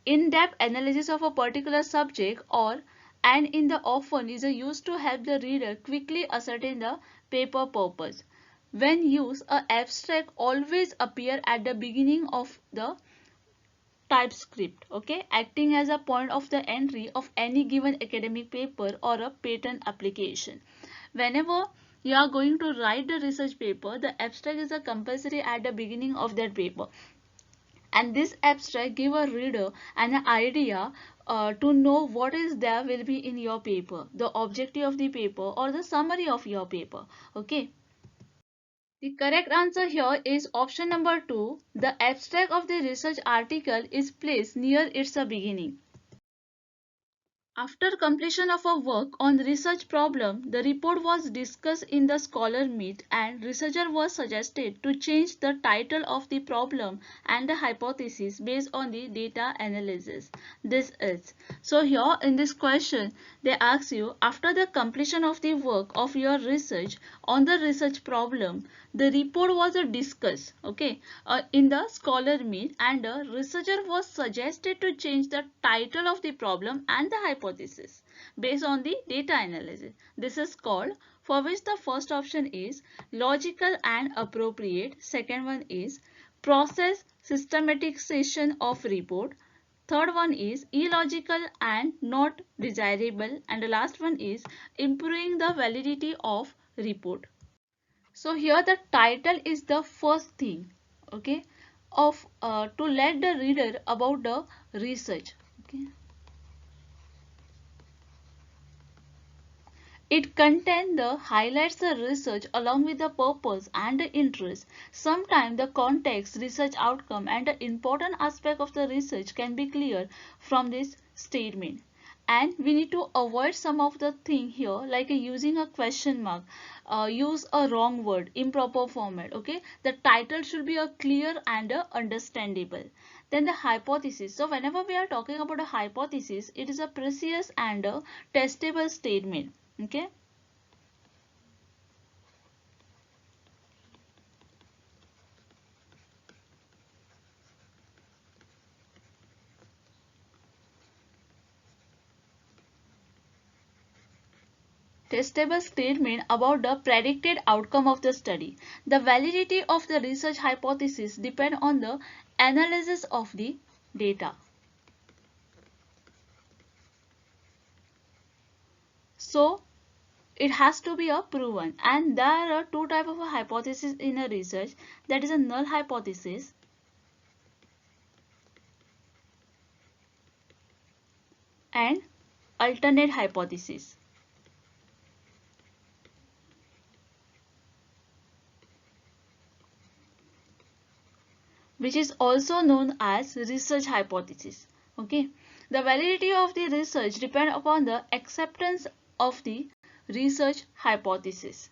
in-depth analysis of a particular subject or and in the often is used to help the reader quickly ascertain the paper purpose. When used, a abstract always appear at the beginning of the typescript, okay, acting as a point of the entry of any given academic paper or a patent application. Whenever you are going to write the research paper, the abstract is a compulsory at the beginning of that paper, and this abstract give a reader an idea to know what is there will be in your paper, the objective of the paper or the summary of your paper. Okay, the correct answer here is option number 2. The abstract of the research article is placed near its beginning. After completion of a work on research problem, the report was discussed in the scholar meet and researcher was suggested to change the title of the problem and the hypothesis based on the data analysis. This is. So here in this question, they ask you after the completion of the work of your research on the research problem, the report was discussed, okay, in the scholar meet and the researcher was suggested to change the title of the problem and the hypothesis based on the data analysis. This is called, for which the first option is logical and appropriate, second one is process systematization of report, third one is illogical and not desirable, and the last one is improving the validity of report. So here the title is the first thing, okay, of to let the reader about the research. Okay. It contains the highlights the research along with the purpose and the interest. Sometimes the context, research outcome and the important aspect of the research can be clear from this statement. And we need to avoid some of the thing here like using a question mark, use a wrong word, improper format. Okay, the title should be a clear and understandable. Then the hypothesis. So whenever we are talking about a hypothesis, it is a precise and a testable statement. Okay. Testable statement about the predicted outcome of the study. The validity of the research hypothesis depends on the analysis of the data. So, it has to be a proven, and there are two types of a hypothesis in a research, that is a null hypothesis and alternate hypothesis. Which is also known as research hypothesis. Okay, the validity of the research depends upon the acceptance of the research hypothesis.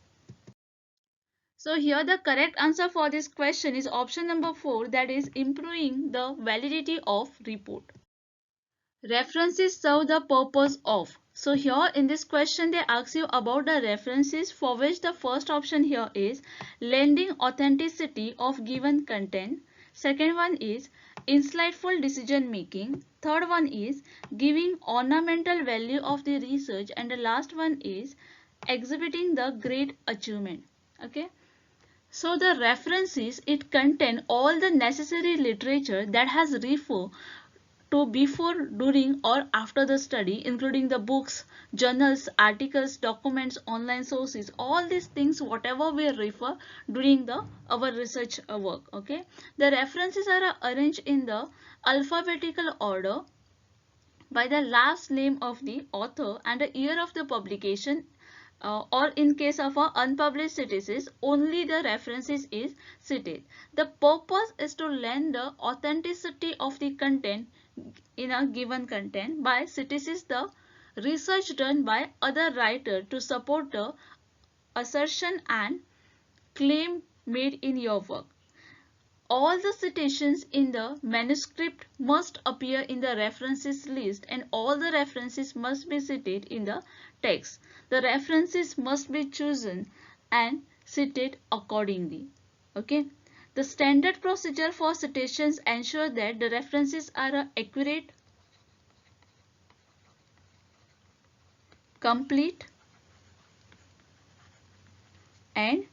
So here the correct answer for this question is option number 4, that is improving the validity of report. References serve the purpose of. So here in this question they ask you about the references, for which the first option here is lending authenticity of given content. Second one is insightful decision making. Third one is giving ornamental value of the research, and the last one is exhibiting the great achievement. Okay. So the references, it contain all the necessary literature that has referred to before, during or after the study, including the books, journals, articles, documents, online sources, all these things whatever we refer during the our research work. Okay, the references are arranged in the alphabetical order by the last name of the author and the year of the publication, or in case of a unpublished thesis, only the references is cited. The purpose is to lend the authenticity of the content in a given content by synthesis the research done by other writer to support the assertion and claim made in your work. All the citations in the manuscript must appear in the references list, and all the references must be cited in the text. The references must be chosen and cited accordingly. Okay. The standard procedure for citations ensure that the references are accurate, complete, and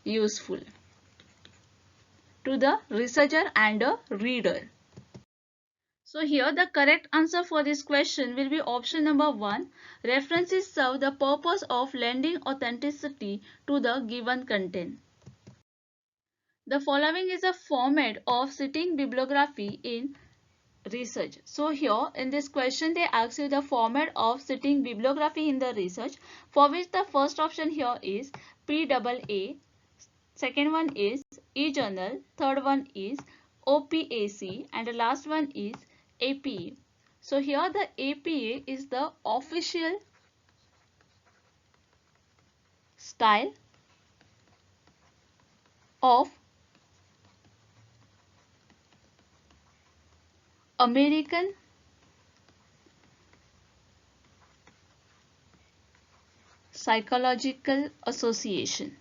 useful to the researcher and a reader. So here the correct answer for this question will be option number 1. References serve the purpose of lending authenticity to the given content. The following is a format of citing bibliography in research. So here in this question they ask you the format of citing bibliography in the research, for which the first option here is PAA, second one is e-journal, third one is OPAC, and the last one is APA. So here the APA is the official style of American Psychological Association.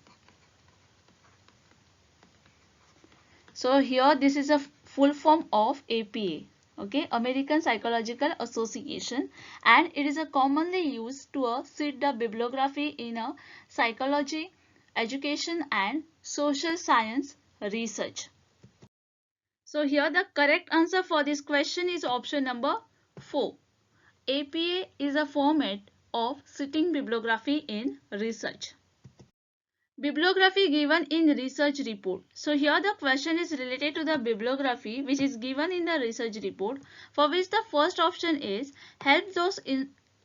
So here this is a full form of APA. Okay, American Psychological Association, and it is a commonly used to cite the bibliography in a psychology, education and social science research. So here the correct answer for this question is option number 4. APA is a format of citing bibliography in research. Bibliography given in research report. So here the question is related to the bibliography which is given in the research report, for which the first option is help those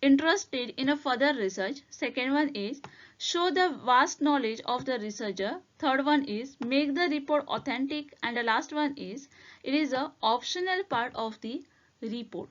interested in a further research. Second one is show the vast knowledge of the researcher. Third one is make the report authentic, and the last one is it is a optional part of the report.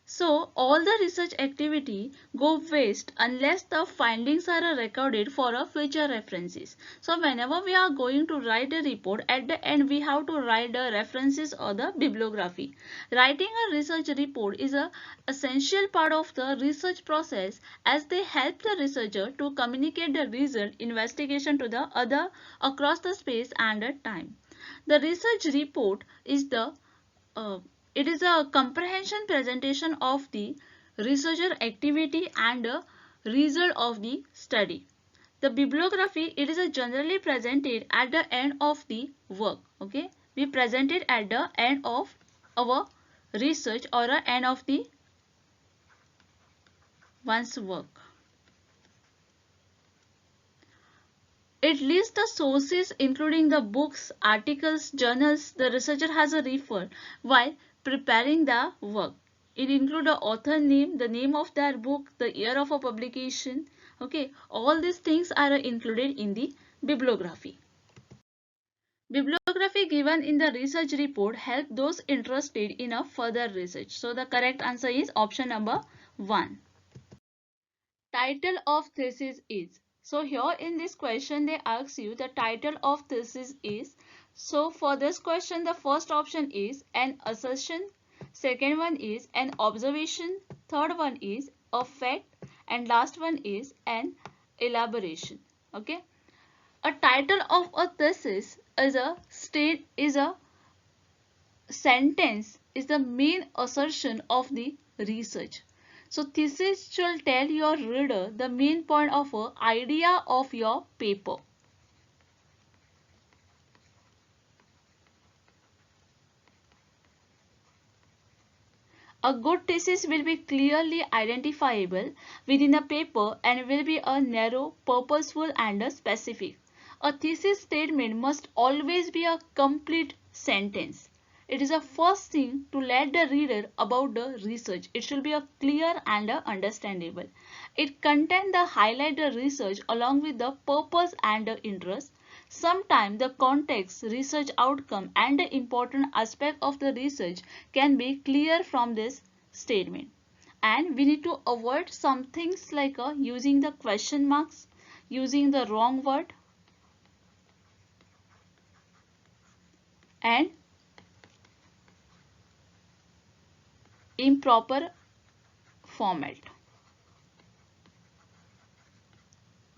So all the research activity go waste unless the findings are recorded for a future references. So whenever we are going to write a report, at the end we have to write the references or the bibliography. Writing a research report is a essential part of the research process, as they help the researcher to communicate the result investigation to the other across the space and the time. The research report is the it is a comprehension presentation of the researcher activity and result of the study. The bibliography, it is generally presented at the end of the work. Okay, we present it at the end of our research or the end of the one's work. It lists the sources including the books, articles, journals the researcher has referred while preparing the work. It includes the author name, the name of their book, the year of a publication. Okay, all these things are included in the bibliography. Bibliography given in the research report help those interested in a further research. So the correct answer is option number 1. Title of thesis is. So here in this question they ask you the title of thesis is. So for this question the first option is an assertion, second one is an observation, third one is a fact, and last one is an elaboration. Okay. A title of a thesis is a sentence is the main assertion of the research. So thesis should tell your reader the main point of a idea of your paper. A good thesis will be clearly identifiable within the paper and will be a narrow, purposeful and a specific. A thesis statement must always be a complete sentence. It is the first thing to let the reader about the research. It should be a clear and understandable. It contains the highlight the research along with the purpose and the interest. Sometimes the context, research outcome and the important aspect of the research can be clear from this statement. And we need to avoid some things like using the question marks, using the wrong word, and improper format.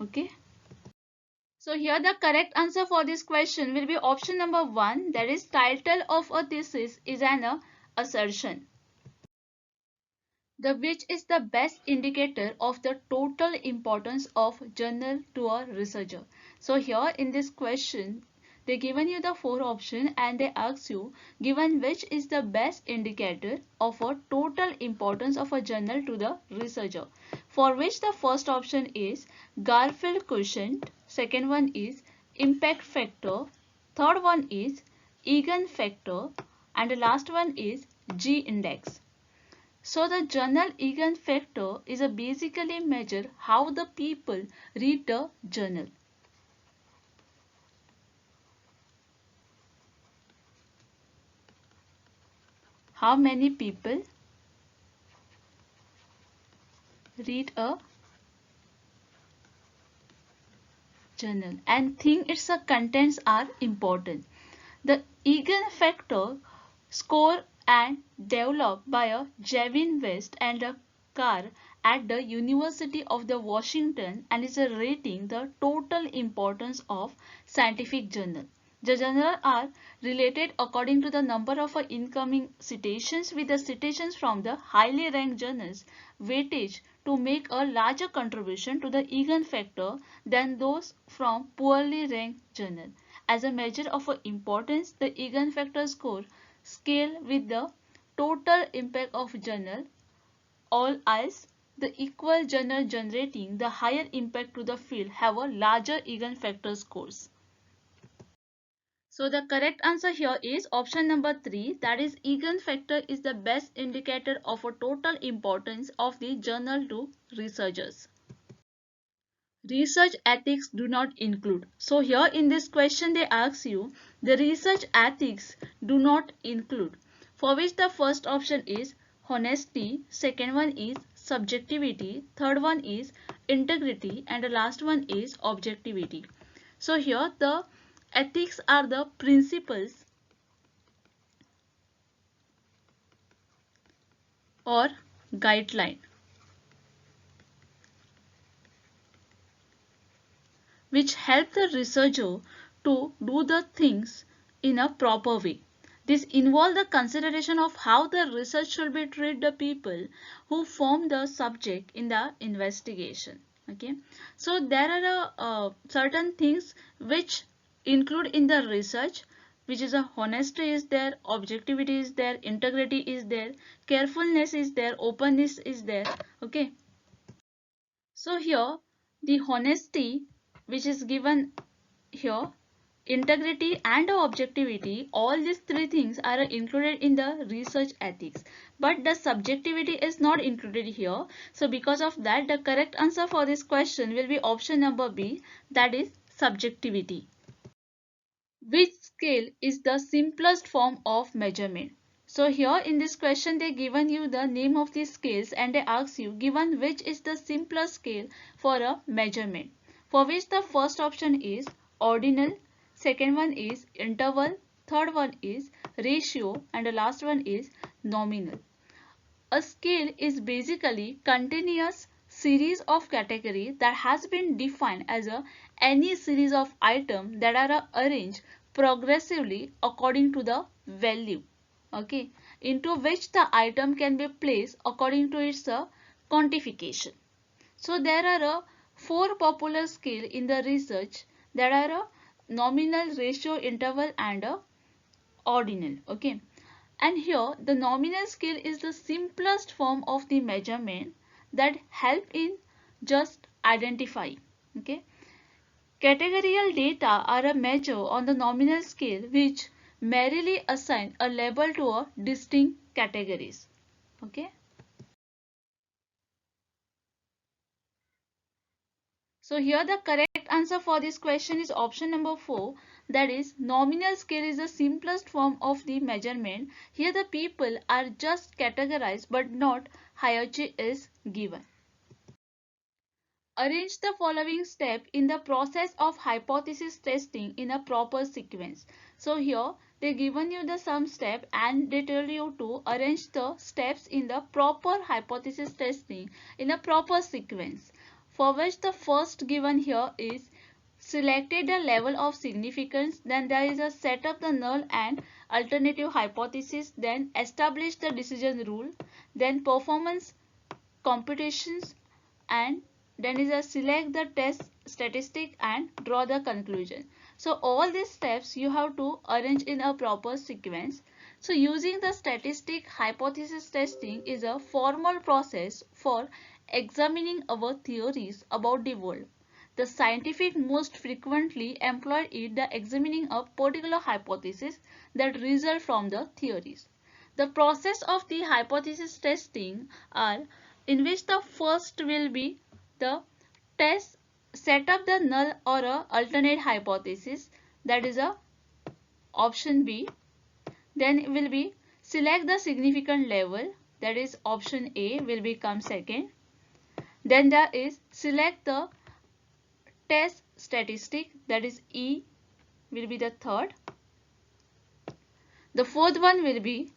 Okay. So here the correct answer for this question will be option number 1, that is title of a thesis is an assertion. The which is the best indicator of the total importance of journal to a researcher. So here in this question they given you the 4 options and they ask you given which is the best indicator of a total importance of a journal to the researcher, for which the first option is Garfield quotient, second one is impact factor, third one is Egan factor, and the last one is G index. So the journal Egan factor is a basically measure how the people read the journal. How many people read a journal and think its contents are important. The Egan factor score and developed by a Gavin West and a Carr at the University of the Washington and is a rating the total importance of scientific journal. The journals are related according to the number of incoming citations, with the citations from the highly ranked journals weightage to make a larger contribution to the Egan factor than those from poorly ranked journal. As a measure of importance, the Egan factor score scale with the total impact of journal, all as the equal journal generating the higher impact to the field have a larger Egan factor scores. So the correct answer here is option number 3, that is Egan factor is the best indicator of a total importance of the journal to researchers. Research ethics do not include. So here in this question they ask you the research ethics do not include, for which the first option is honesty, second one is subjectivity, third one is integrity, and the last one is objectivity. So here the ethics are the principles or guideline which help the researcher to do the things in a proper way. This involves the consideration of how the research should be treated the people who form the subject in the investigation. Okay, so there are certain things which include in the research, which is a honesty is there, objectivity is there, integrity is there, carefulness is there, openness is there. Okay, so here the honesty which is given here, integrity and objectivity, all these three things are included in the research ethics, but the subjectivity is not included here. So because of that, the correct answer for this question will be option number B, that is subjectivity. Which scale is the simplest form of measurement? So here in this question they given you the name of the scales and they ask you given which is the simplest scale for a measurement, for which the first option is ordinal, second one is interval, third one is ratio, and the last one is nominal. A scale is basically continuous series of categories that has been defined as any series of items that are arranged progressively according to the value, okay, into which the item can be placed according to its quantification. So there are four popular scale in the research that are nominal, ratio, interval, and ordinal. Okay, and here the nominal scale is the simplest form of the measurement that help in just identify. Okay, categorical data are a measure on the nominal scale which merely assign a label to a distinct categories. Okay, so here the correct answer for this question is option number 4, that is nominal scale is the simplest form of the measurement. Here the people are just categorized but not hierarchy is given. Arrange the following step in the process of hypothesis testing in a proper sequence. So here they given you the some step and they tell you to arrange the steps in the proper hypothesis testing in a proper sequence, for which the first given here is selected the level of significance, then there is a set up the null and alternative hypothesis, then establish the decision rule, then performance computations, and then is a select the test statistic and draw the conclusion. So all these steps you have to arrange in a proper sequence. So using the statistic hypothesis testing is a formal process for examining our theories about the world. The scientific most frequently employed is the examining a particular hypothesis that result from the theories. The process of the hypothesis testing are in which the first will be the test set up the null or a alternate hypothesis, that is a option B. Then will be select the significant level, that is option A will become second. Then there is select the test statistic, that is E will be the third. The fourth one will be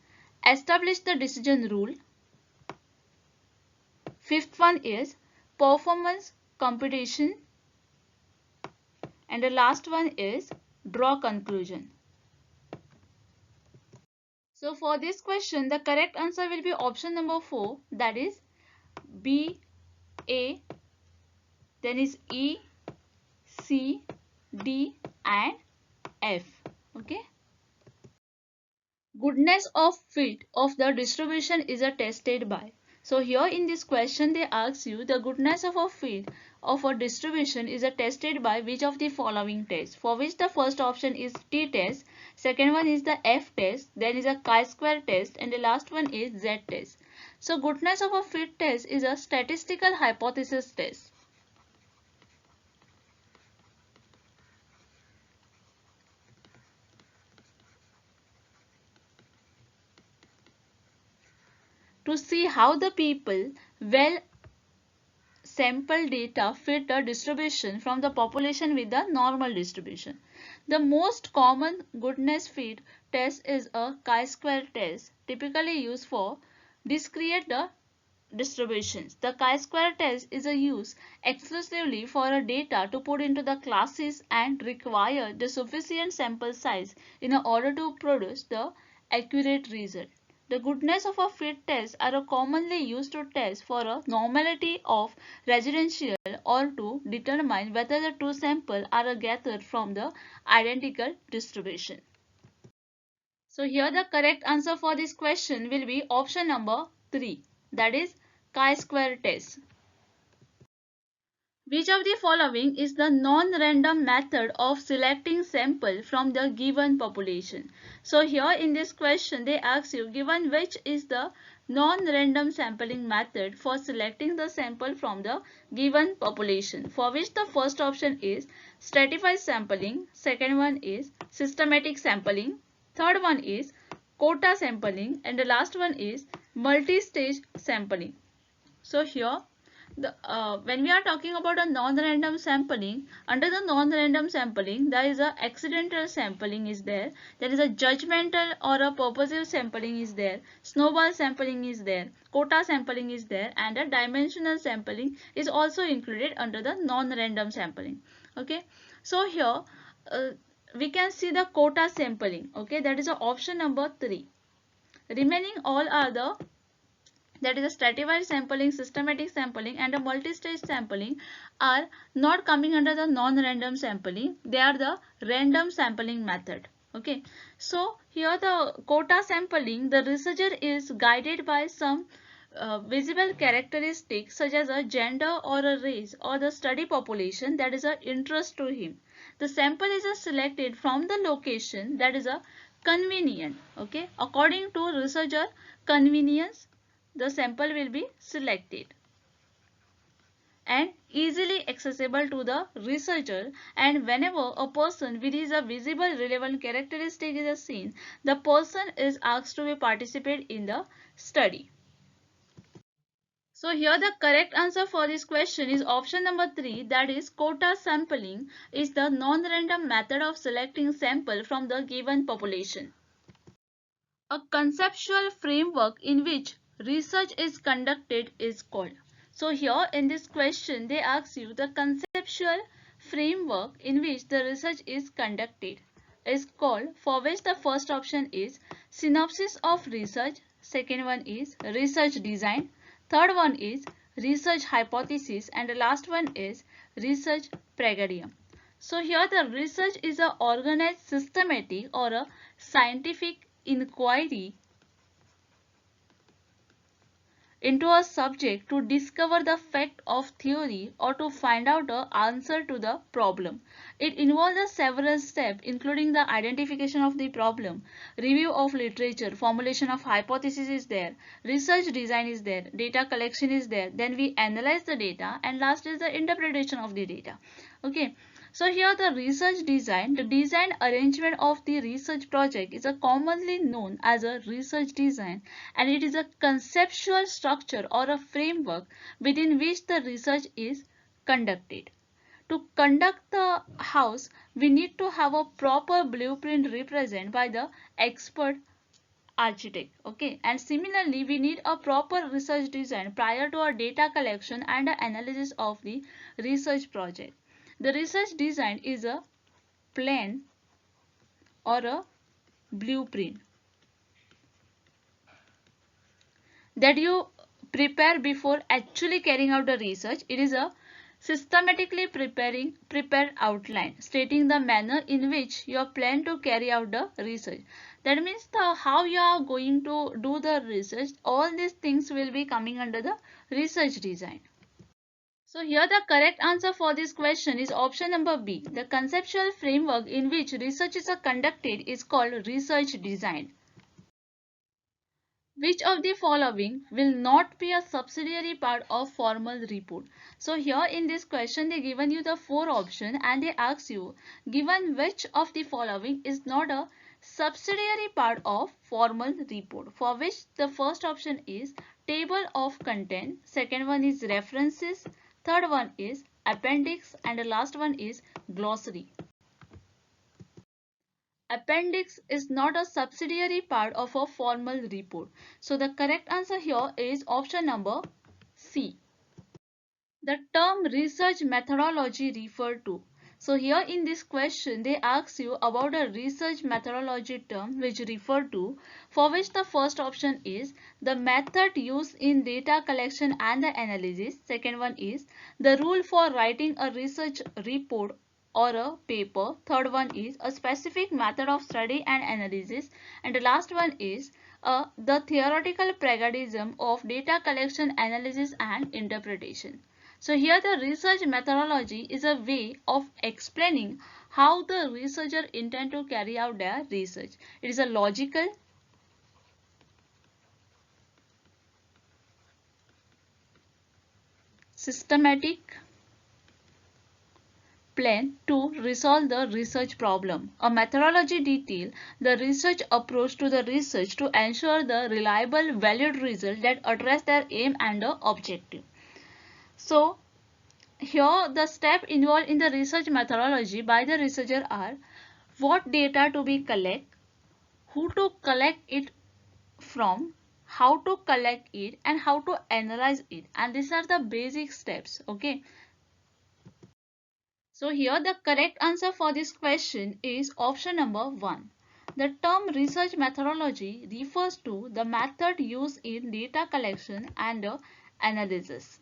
establish the decision rule. Fifth one is performance computation, and the last one is draw conclusion. So for this question the correct answer will be option number 4, that is B, A, then is E, C, D and F. Okay. Goodness of fit of the distribution is tested by. So here in this question they ask you the goodness of a fit of a distribution is tested by which of the following tests, for which the first option is T test, second one is the F test, then is a chi-square test, and the last one is Z test. So goodness of a fit test is a statistical hypothesis test. To see how the people well sample data fit a distribution from the population with the normal distribution. The most common goodness fit test is a chi-square test, typically used for discrete distributions. The chi-square test is a use exclusively for a data to put into the classes and require the sufficient sample size in order to produce the accurate result. The goodness of a fit test are commonly used to test for a normality of residential or to determine whether the two samples are gathered from the identical distribution. So here the correct answer for this question will be option number 3, that is chi-square test. Which of the following is the non-random method of selecting sample from the given population? So here in this question they ask you, given which is the non-random sampling method for selecting the sample from the given population, for which the first option is stratified sampling, second one is systematic sampling, third one is quota sampling, and the last one is multi-stage sampling. So here when we are talking about a non-random sampling, under the non-random sampling there is a accidental sampling is there is a judgmental or a purposive sampling is there, snowball sampling is there, quota sampling is there, and a dimensional sampling is also included under the non-random sampling. Okay, so here we can see the quota sampling. Okay, that is option number 3. Remaining all are the, that is a stratified sampling, systematic sampling, and a multi-stage sampling are not coming under the non-random sampling. They are the random sampling method. Okay, so here the quota sampling, the researcher is guided by some visible characteristics such as a gender or a race or the study population that is of interest to him. The sample is selected from the location that is a convenient. Okay, according to researcher convenience, the sample will be selected and easily accessible to the researcher, and whenever a person with is a visible relevant characteristic is seen, the person is asked to be participate in the study. So here the correct answer for this question is option number 3, that is quota sampling is the non-random method of selecting sample from the given population. A conceptual framework in which research is conducted is called. So here in this question they ask you the conceptual framework in which the research is conducted is called, for which the first option is synopsis of research, second one is research design, third one is research hypothesis, and the last one is research program. So here the research is a organized, systematic or a scientific inquiry into a subject to discover the fact of theory or to find out the answer to the problem. It involves several steps including the identification of the problem, review of literature, formulation of hypothesis is there, research design is there, data collection is there, then we analyze the data, and last is the interpretation of the data. Okay, so here the research design, the design arrangement of the research project is commonly known as a research design, and it is a conceptual structure or a framework within which the research is conducted. To conduct the house, we need to have a proper blueprint represented by the expert architect. Okay, and similarly we need a proper research design prior to our data collection and analysis of the research project. The research design is a plan or a blueprint that you prepare before actually carrying out the research. It is a systematically prepared outline stating the manner in which you plan to carry out the research. That means how you are going to do the research. All these things will be coming under the research design. So here the correct answer for this question is option number B. The conceptual framework in which research is conducted is called research design. Which of the following will not be a subsidiary part of formal report? So here in this question they given you the 4 options and they ask you, given which of the following is not a subsidiary part of formal report, for which the first option is table of content, second one is references, third one is appendix, and the last one is glossary. Appendix is not a subsidiary part of a formal report. So the correct answer here is option number C. The term research methodology referred to. So here in this question they ask you about a research methodology term which refer to, for which the first option is the method used in data collection and the analysis. Second one is the rule for writing a research report or a paper. Third one is a specific method of study and analysis. And the last one is the theoretical pragmatism of data collection, analysis and interpretation. So here the research methodology is a way of explaining how the researcher intend to carry out their research. It is a logical, systematic plan to resolve the research problem. A methodology details the research approach to the research to ensure the reliable, valid result that address their aim and the objective. So here the steps involved in the research methodology by the researcher are what data to be collect, who to collect it from, how to collect it and how to analyze it, and these are the basic steps. Okay, so here the correct answer for this question is option number 1. The term research methodology refers to the method used in data collection and analysis.